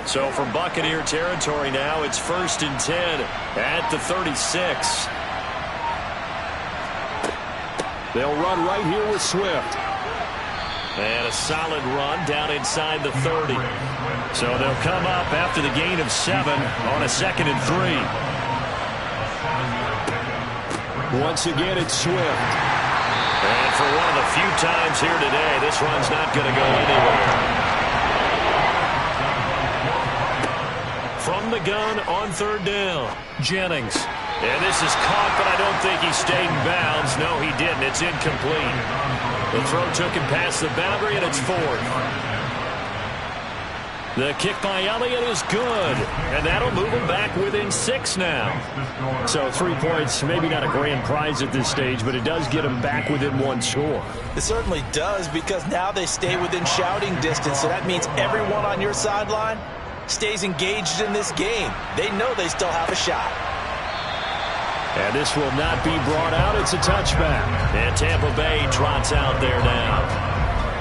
So from Buccaneer territory now, it's 1st and 10 at the 36. They'll run right here with Swift. And a solid run down inside the 30. So they'll come up after the gain of 7 on a 2nd and 3. Once again, it's Swift. And for one of the few times here today, this run's not going to go anywhere. From the gun on 3rd down, Jennings. And this is caught, but I don't think he stayed in bounds. No, he didn't. It's incomplete. The throw took him past the boundary, and it's 4th. The kick by Elliott is good, and that'll move him back within 6 now. So 3 points, maybe not a grand prize at this stage, but it does get him back within 1 score. It certainly does, because now they stay within shouting distance, so that means everyone on your sideline stays engaged in this game. They know they still have a shot. And this will not be brought out. It's a touchback. And Tampa Bay trots out there now.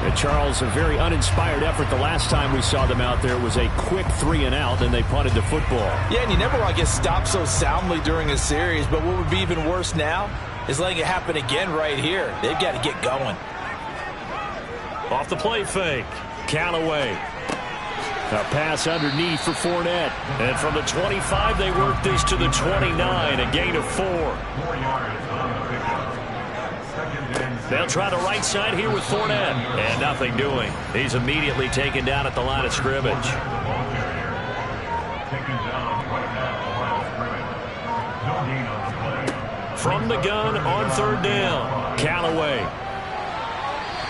And Charles, a very uninspired effort. The last time we saw them out there was a quick 3 and out, and they punted the football. Yeah, and you never want to get stopped so soundly during a series, but what would be even worse now is letting it happen again right here. They've got to get going. Off the play fake, Callaway. A pass underneath for Fournette. And from the 25, they work this to the 29, a gain of 4. They'll try the right side here with Fournette. And nothing doing. He's immediately taken down at the line of scrimmage. From the gun on 3rd down, Callaway.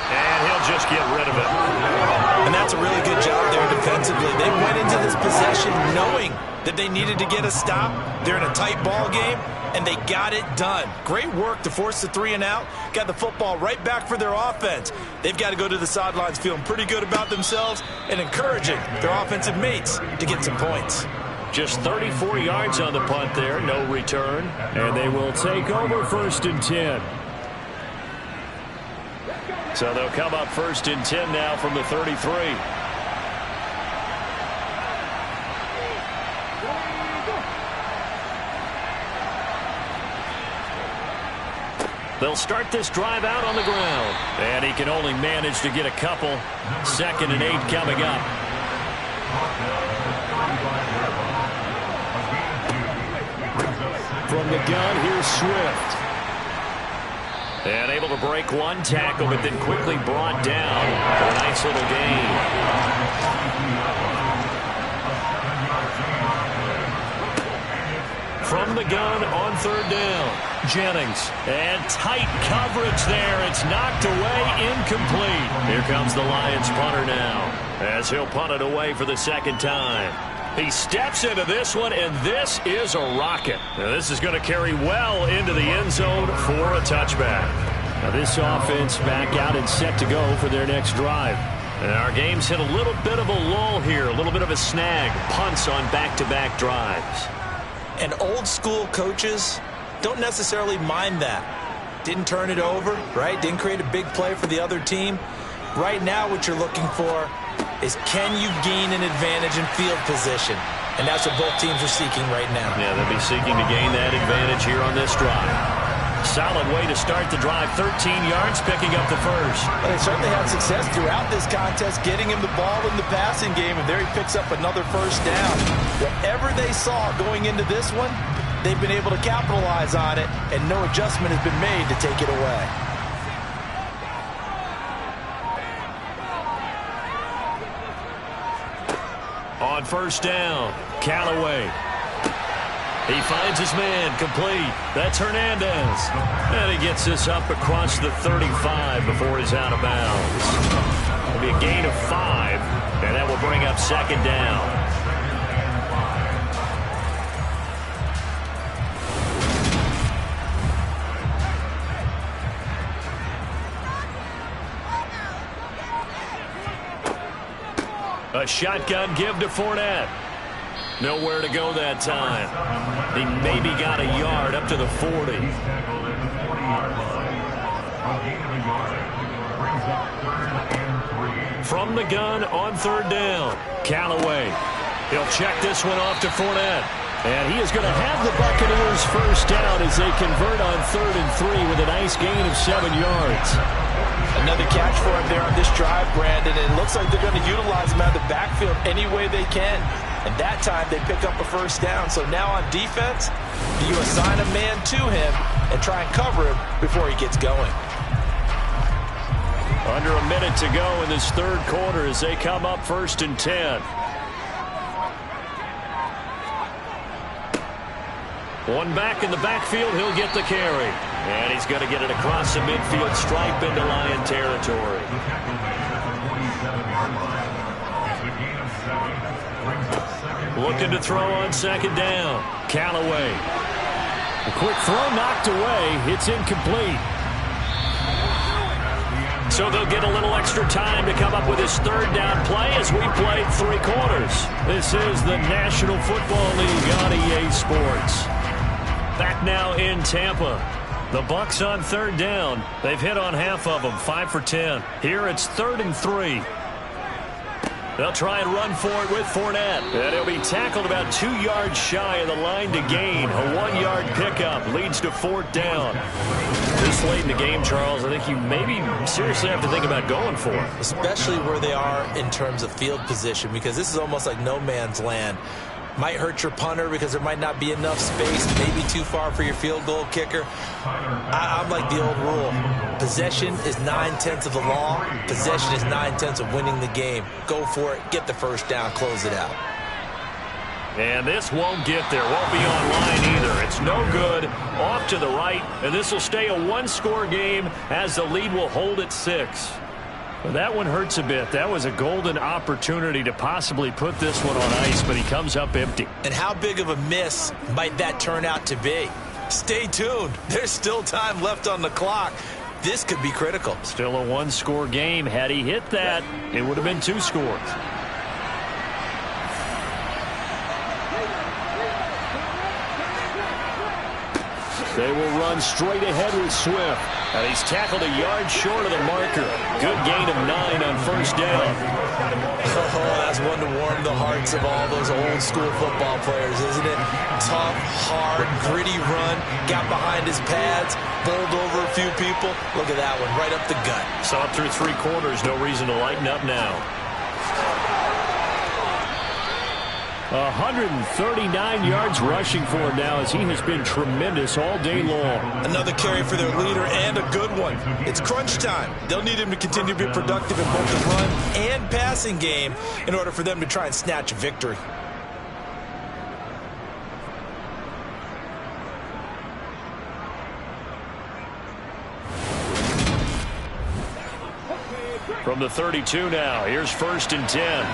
And he'll just get rid of it. And that's a really good job there defensively. They went into this possession knowing that they needed to get a stop. They're in a tight ball game, and they got it done. Great work to force the 3 and out. Got the football right back for their offense. They've got to go to the sidelines feeling pretty good about themselves and encouraging their offensive mates to get some points. Just 34 yards on the punt there, no return. And they will take over 1st and 10. So they'll come up 1st and 10 now from the 33. They'll start this drive out on the ground. And he can only manage to get a couple. 2nd and 8 coming up. From the gun, here's Swift. And able to break one tackle, but then quickly brought down for a nice little gain. From the gun on 3rd down, Jennings. And tight coverage there. It's knocked away, incomplete. Here comes the Lions punter now, as he'll punt it away for the 2nd time. He steps into this one, and this is a rocket. Now, this is going to carry well into the end zone for a touchback. Now, this offense back out and set to go for their next drive. And our game's hit a little bit of a lull here, a little bit of a snag. Punts on back-to-back drives. And old-school coaches don't necessarily mind that. Didn't turn it over, right? Didn't create a big play for the other team. Right now, what you're looking for is, can you gain an advantage in field position? And that's what both teams are seeking right now. Yeah, they'll be seeking to gain that advantage here on this drive. Solid way to start the drive. 13 yards, picking up the first. Well, they certainly had success throughout this contest, getting him the ball in the passing game, and there he picks up another first down. Whatever they saw going into this one, they've been able to capitalize on it, and no adjustment has been made to take it away. On 1st down, Callaway. He finds his man, complete. That's Hernandez. And he gets this up across the 35 before he's out of bounds. It'll be a gain of 5, and that will bring up 2nd down. A shotgun give to Fournette. Nowhere to go that time. He maybe got a yard up to the 40. From the gun on 3rd down, Callaway. He'll check this one off to Fournette. And he is going to have the Buccaneers first down as they convert on 3rd and 3 with a nice gain of 7 yards. Another catch for him there on this drive, Brandon. And it looks like they're going to utilize him out of the backfield any way they can. And that time they pick up a first down. So now on defense, you assign a man to him and try and cover him before he gets going. Under a minute to go in this third quarter as they come up 1st and 10. One back in the backfield, he'll get the carry. And he's going to get it across the midfield stripe into Lion territory. Looking to throw on 2nd down. Callaway. A quick throw knocked away. It's incomplete. So they'll get a little extra time to come up with his 3rd down play as we played 3 quarters. This is the National Football League on EA Sports. Back now in Tampa. The Bucs on 3rd down. They've hit on half of them, 5 for 10. Here it's 3rd and 3. They'll try and run for it with Fournette. And he'll be tackled about 2 yards shy of the line to gain. A 1-yard pickup leads to 4th down. This late in the game, Charles, I think you maybe seriously have to think about going for it. Especially where they are in terms of field position, because this is almost like no man's land. Might hurt your punter because there might not be enough space, maybe too far for your field goal kicker. I'm like the old rule. Possession is 9/10 of the law. Possession is 9/10 of winning the game. Go for it, get the first down, close it out. And this won't get there, won't be online either. It's no good, off to the right, and this will stay a 1-score game as the lead will hold at 6. Well, that one hurts a bit. That was a golden opportunity to possibly put this one on ice, but he comes up empty. And how big of a miss might that turn out to be? Stay tuned. There's still time left on the clock. This could be critical. Still a 1-score game. Had he hit that, it would have been 2 scores. They will run straight ahead with Swift. And he's tackled a yard short of the marker. Good gain of 9 on 1st down. Oh, that's one to warm the hearts of all those old school football players, isn't it? Tough, hard, gritty run. Got behind his pads, bowled over a few people. Look at that one, right up the gut. Saw it through 3 quarters. No reason to lighten up now. 139 yards rushing for him now as he has been tremendous all day long. Another carry for their leader and a good one. It's crunch time. They'll need him to continue to be productive in both the run and passing game in order for them to try and snatch a victory. From the 32 now, here's 1st and 10.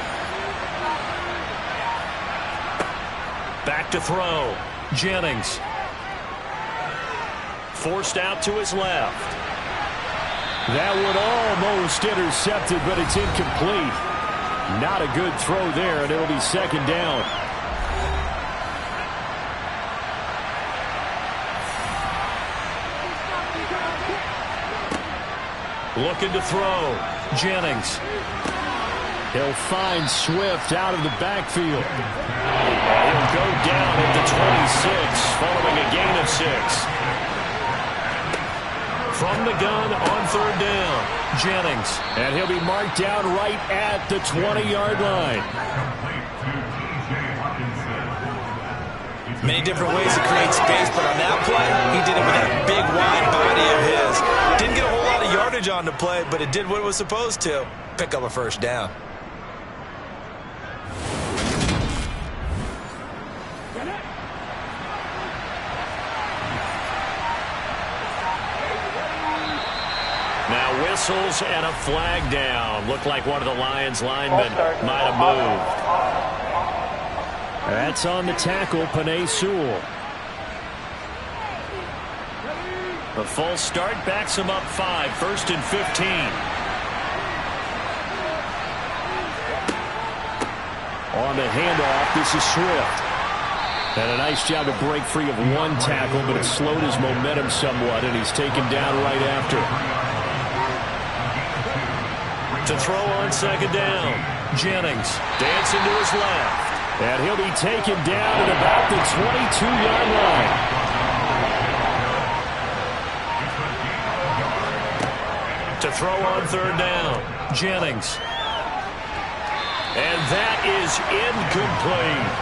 Back to throw. Jennings. Forced out to his left. That one almost intercepted, but it's incomplete. Not a good throw there, and it'll be 2nd down. Looking to throw. Jennings. He'll find Swift out of the backfield. He'll go down at the 26, following a gain of 6. From the gun on 3rd down, Jennings. And he'll be marked down right at the 20-yard line. Many different ways to create space, but on that play, he did it with that big, wide body of his. Didn't get a whole lot of yardage on the play, but it did what it was supposed to. Pick up a first down. Now whistles and a flag down. Looked like one of the Lions linemen might have moved. That's on the tackle, Penei Sewell. The false start backs him up 5, 1st and 15. On the handoff, this is Swift. And a nice job to break free of one tackle, but it slowed his momentum somewhat, and he's taken down right after. To throw on 2nd down, Jennings dancing to his left. And he'll be taken down at about the 22-yard line. To throw on third down, Jennings. And that is incomplete.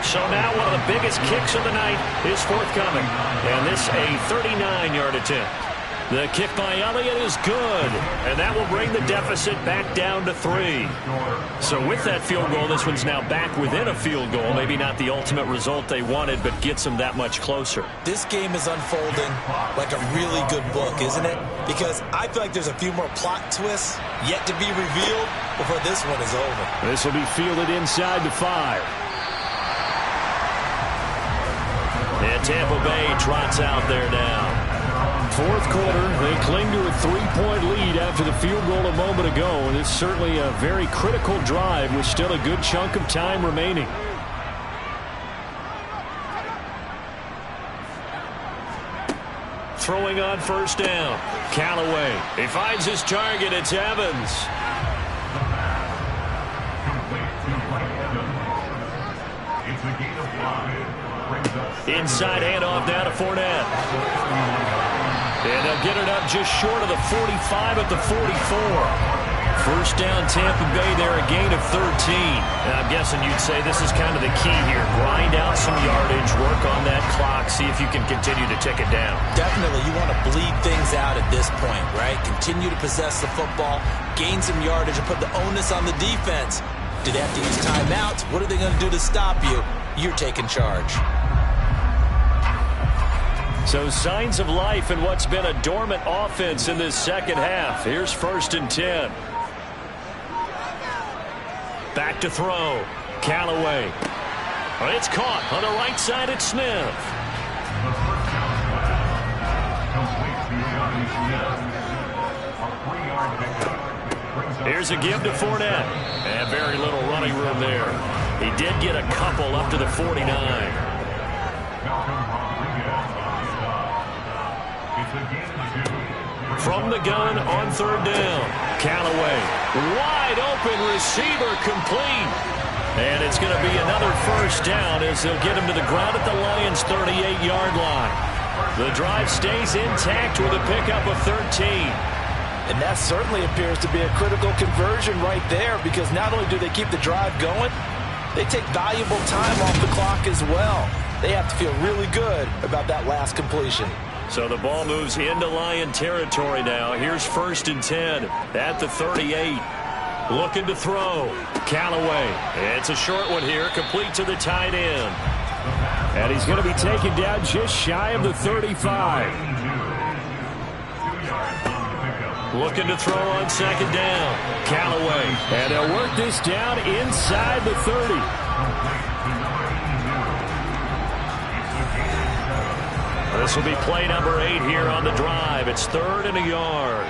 So now one of the biggest kicks of the night is forthcoming. And this a 39-yard attempt. The kick by Elliott is good. And that will bring the deficit back down to 3. So with that field goal, this one's now back within a field goal. Maybe not the ultimate result they wanted, but gets them that much closer. This game is unfolding like a really good book, isn't it? Because I feel like there's a few more plot twists yet to be revealed before this one is over. This will be fielded inside the 5. And Tampa Bay trots out there now. Fourth quarter, they cling to a 3-point lead after the field goal a moment ago. And it's certainly a very critical drive with still a good chunk of time remaining. Throwing on first down, Callaway. He finds his target. It's Evans. Inside handoff down to Fournette. And they'll get it up just short of the 45 at the 44. First down, Tampa Bay there, a gain of 13. And I'm guessing you'd say this is kind of the key here. Grind out some yardage, work on that clock, see if you can continue to tick it down. Definitely, you want to bleed things out at this point, right? Continue to possess the football, gain some yardage, and put the onus on the defense. Do they have to use timeouts? What are they going to do to stop you? You're taking charge. So signs of life in what's been a dormant offense in this second half. Here's 1st and 10. Back to throw. Callaway. It's caught on the right side at Smith. Here's a give to Fournette. And very little running room there. He did get a couple up to the 49. From the gun on third down. Callaway. Wide open receiver complete. And it's going to be another first down as they'll get him to the ground at the Lions' 38-yard line. The drive stays intact with a pickup of 13. And that certainly appears to be a critical conversion right there, because not only do they keep the drive going, they take valuable time off the clock as well. They have to feel really good about that last completion. So the ball moves into Lion territory now. Here's 1st and 10 at the 38. Looking to throw. Callaway. It's a short one here, complete to the tight end. And he's going to be taken down just shy of the 35. Looking to throw on second down. Callaway. And they'll work this down inside the 30. This will be play number 8 here on the drive. It's 3rd and a yard.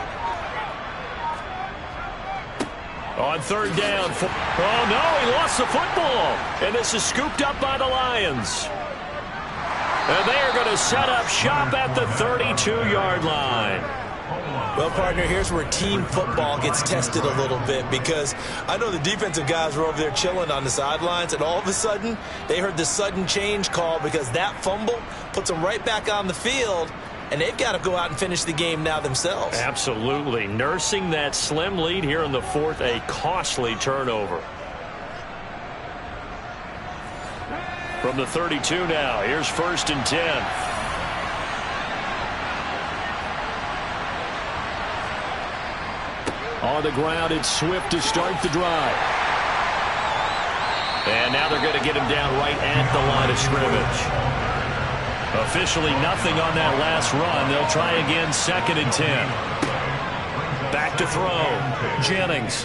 On third down. Oh, no, he lost the football. And this is scooped up by the Lions. And they are going to set up shop at the 32-yard line. Well, partner, here's where team football gets tested a little bit, because I know the defensive guys were over there chilling on the sidelines, and all of a sudden they heard the sudden change call, because that fumble puts them right back on the field, and they've got to go out and finish the game now themselves. Absolutely. Nursing that slim lead here in the 4th, a costly turnover. From the 32 now, here's 1st and 10. On the ground, it's Swift to start the drive. And now they're going to get him down right at the line of scrimmage. Officially nothing on that last run. They'll try again, 2nd and 10. Back to throw. Jennings.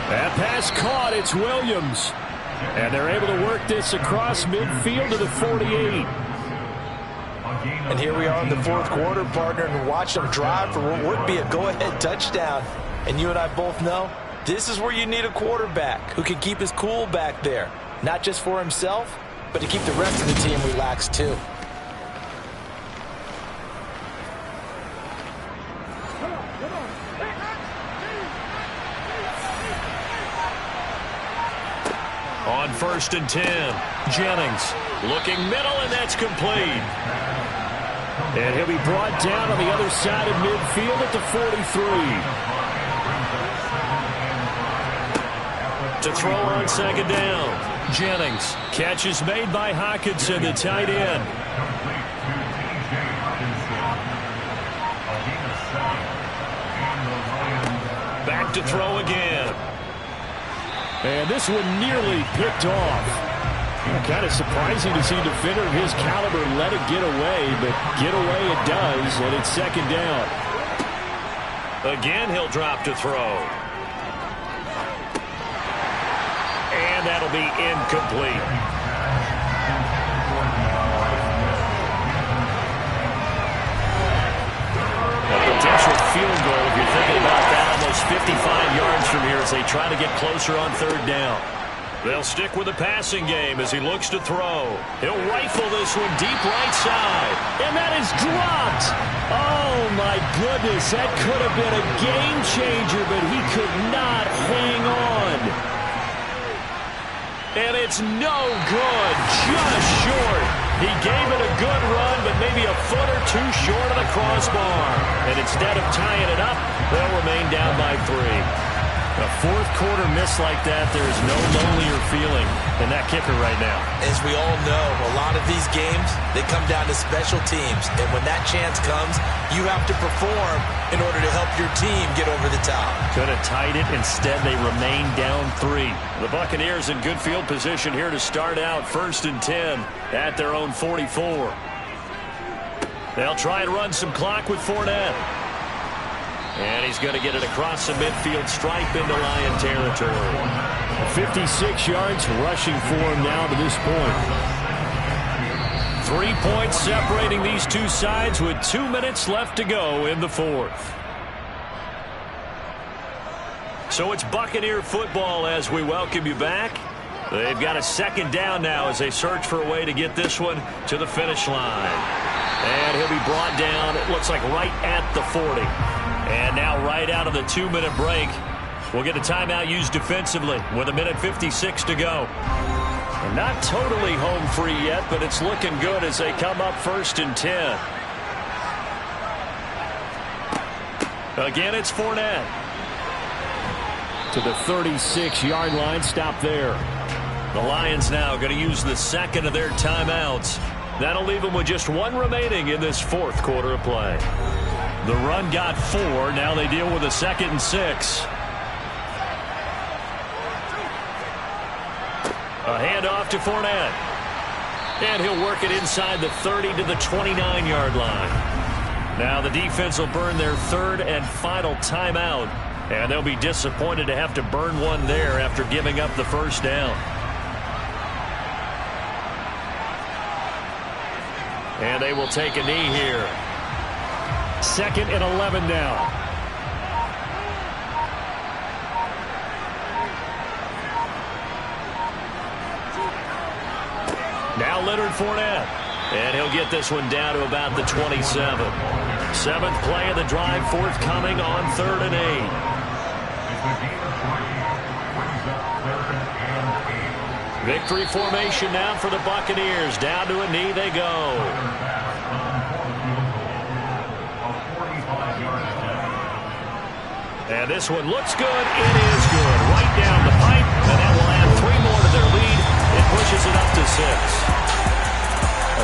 That pass caught. It's Williams. And they're able to work this across midfield to the 48. And here we are in the 4th quarter, partner, and watch them drive for what would be a go-ahead touchdown. And you and I both know this is where you need a quarterback who can keep his cool back there, not just for himself, but to keep the rest of the team relaxed too. On 1st and 10, Jennings looking middle, and that's complete. And he'll be brought down on the other side of midfield at the 43. To throw on 2nd down, Jennings. Catch is made by Hawkinson, the tight end. Back to throw again. And this one nearly picked off. Kind of surprising to see a defender of his caliber let it get away, but get away it does, and it's 2nd down. Again, he'll drop to throw. And that'll be incomplete. A potential field goal, if you're thinking about that, almost 55 yards from here as they try to get closer on 3rd down. They'll stick with the passing game as he looks to throw. He'll rifle this one deep right side. And that is dropped. Oh, my goodness. That could have been a game changer, but he could not hang on. And it's no good. Just short. He gave it a good run, but maybe a foot or two short of the crossbar. And instead of tying it up, they'll remain down by 3. A 4th quarter miss like that, there is no lonelier feeling than that kicker right now. As we all know, a lot of these games, they come down to special teams. And when that chance comes, you have to perform in order to help your team get over the top. Could have tied it. Instead, they remain down 3. The Buccaneers in good field position here to start out 1st and 10 at their own 44. They'll try and run some clock with Fournette. And he's going to get it across the midfield stripe into Lion territory. 56 yards rushing for him now to this point. 3 points separating these two sides with 2 minutes left to go in the 4th. So it's Buccaneer football as we welcome you back. They've got a 2nd down now as they search for a way to get this one to the finish line. And he'll be brought down, it looks like right at the 40. And now right out of the 2-minute break, we'll get a timeout used defensively with 1:56 to go. And not totally home free yet, but it's looking good as they come up 1st and 10. Again, it's Fournette. To the 36-yard line, stop there. The Lions now going to use the 2nd of their timeouts. That'll leave them with just 1 remaining in this 4th quarter of play. The run got 4. Now they deal with a 2nd and 6. A handoff to Fournette. And he'll work it inside the 30 to the 29-yard line. Now the defense will burn their 3rd and final timeout. And they'll be disappointed to have to burn one there after giving up the 1st down. And they will take a knee here. 2nd and 11 now. Now Leonard Fournette. And he'll get this one down to about the 27. 7th play of the drive forthcoming on 3rd and 8. Victory formation now for the Buccaneers. Down to a knee they go. And this one looks good. It is good. Right down the pipe. And that will add 3 more to their lead. It pushes it up to 6.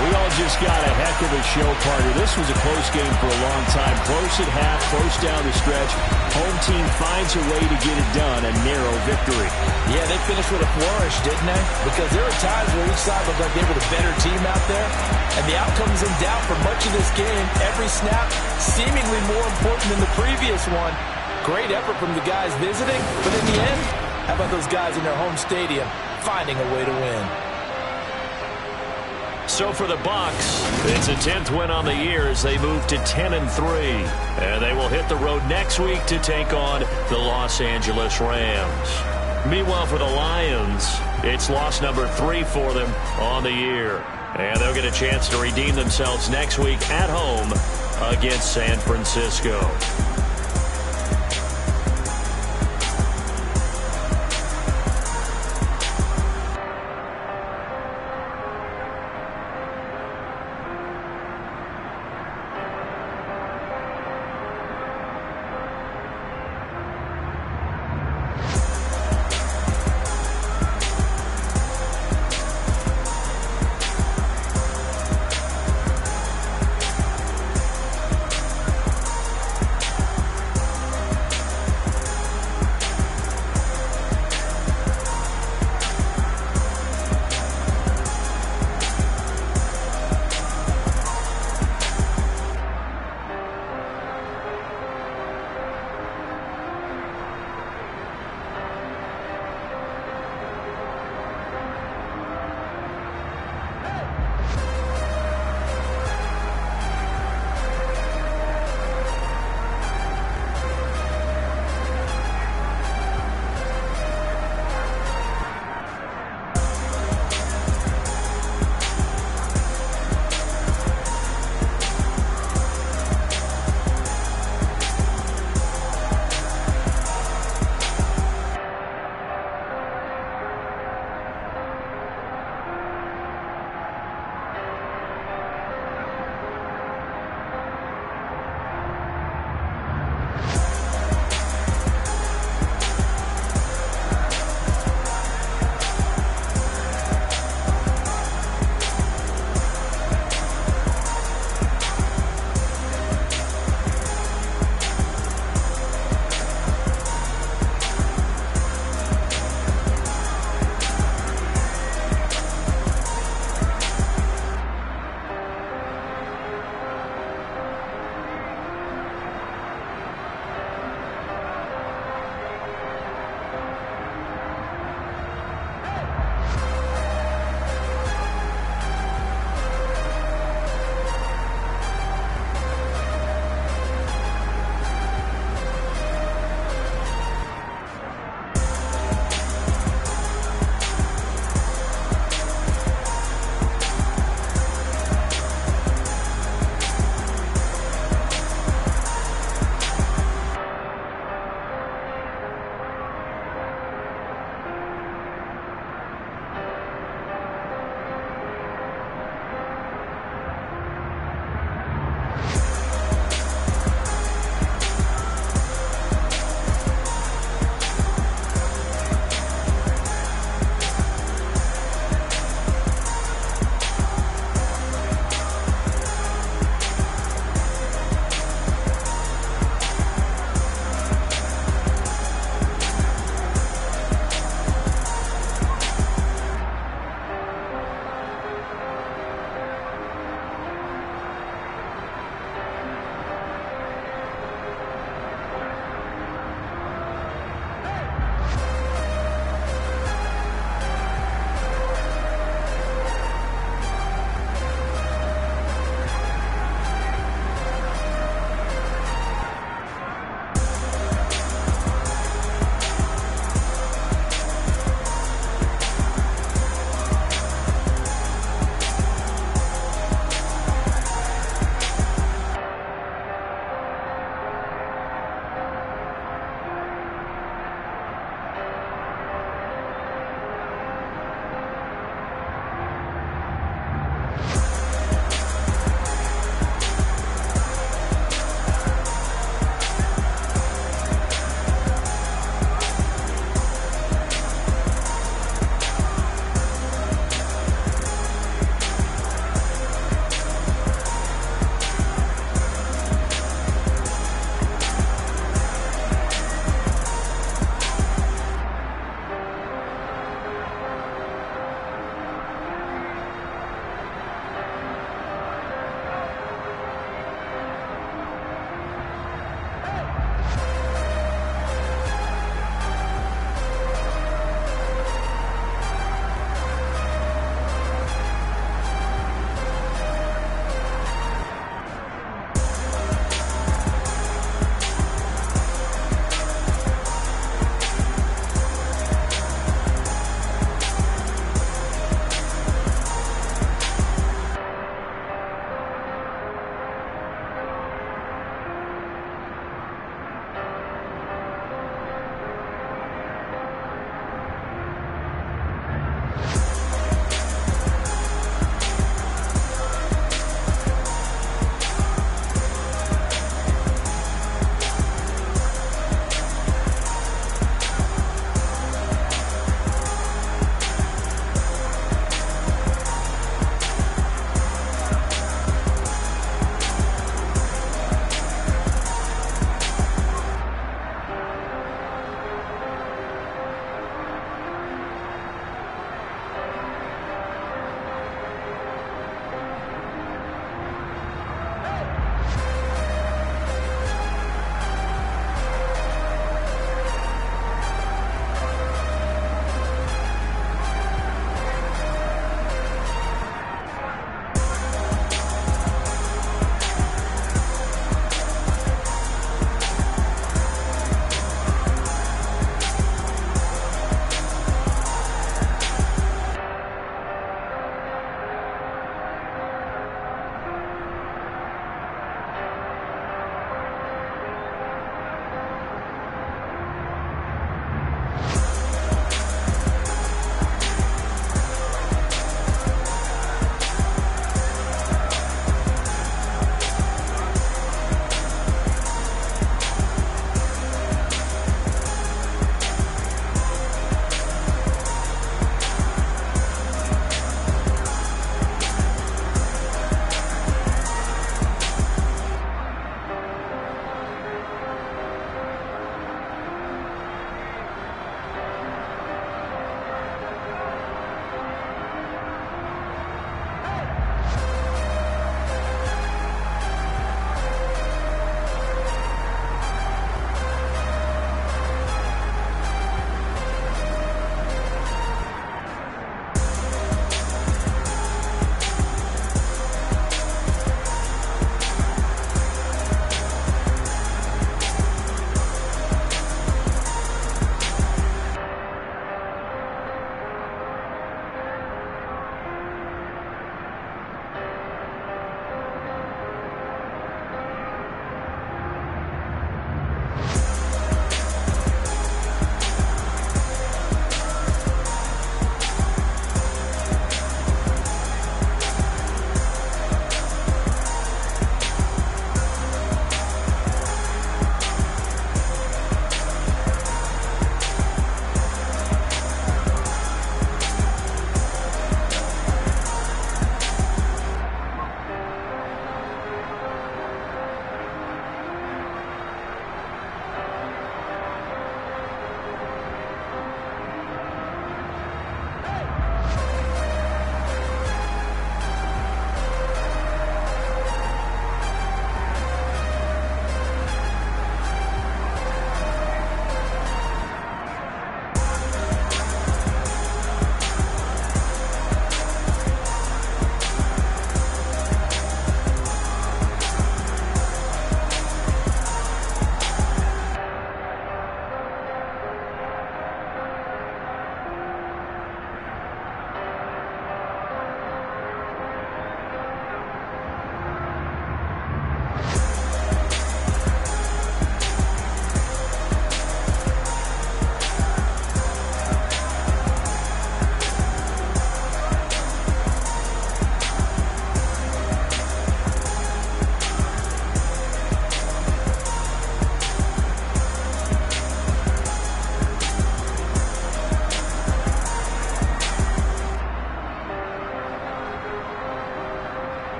We all just got a heck of a show, partner. This was a close game for a long time. Close at half, close down the stretch. Home team finds a way to get it done. A narrow victory. Yeah, they finished with a flourish, didn't they? Because there were times where each side looked like they were the better team out there. And the outcome's in doubt for much of this game. Every snap seemingly more important than the previous one. Great effort from the guys visiting. But in the end, how about those guys in their home stadium finding a way to win? So for the Bucs, it's a 10th win on the year as they move to 10-3. And they will hit the road next week to take on the Los Angeles Rams. Meanwhile, for the Lions, it's loss number 3 for them on the year. And they'll get a chance to redeem themselves next week at home against San Francisco.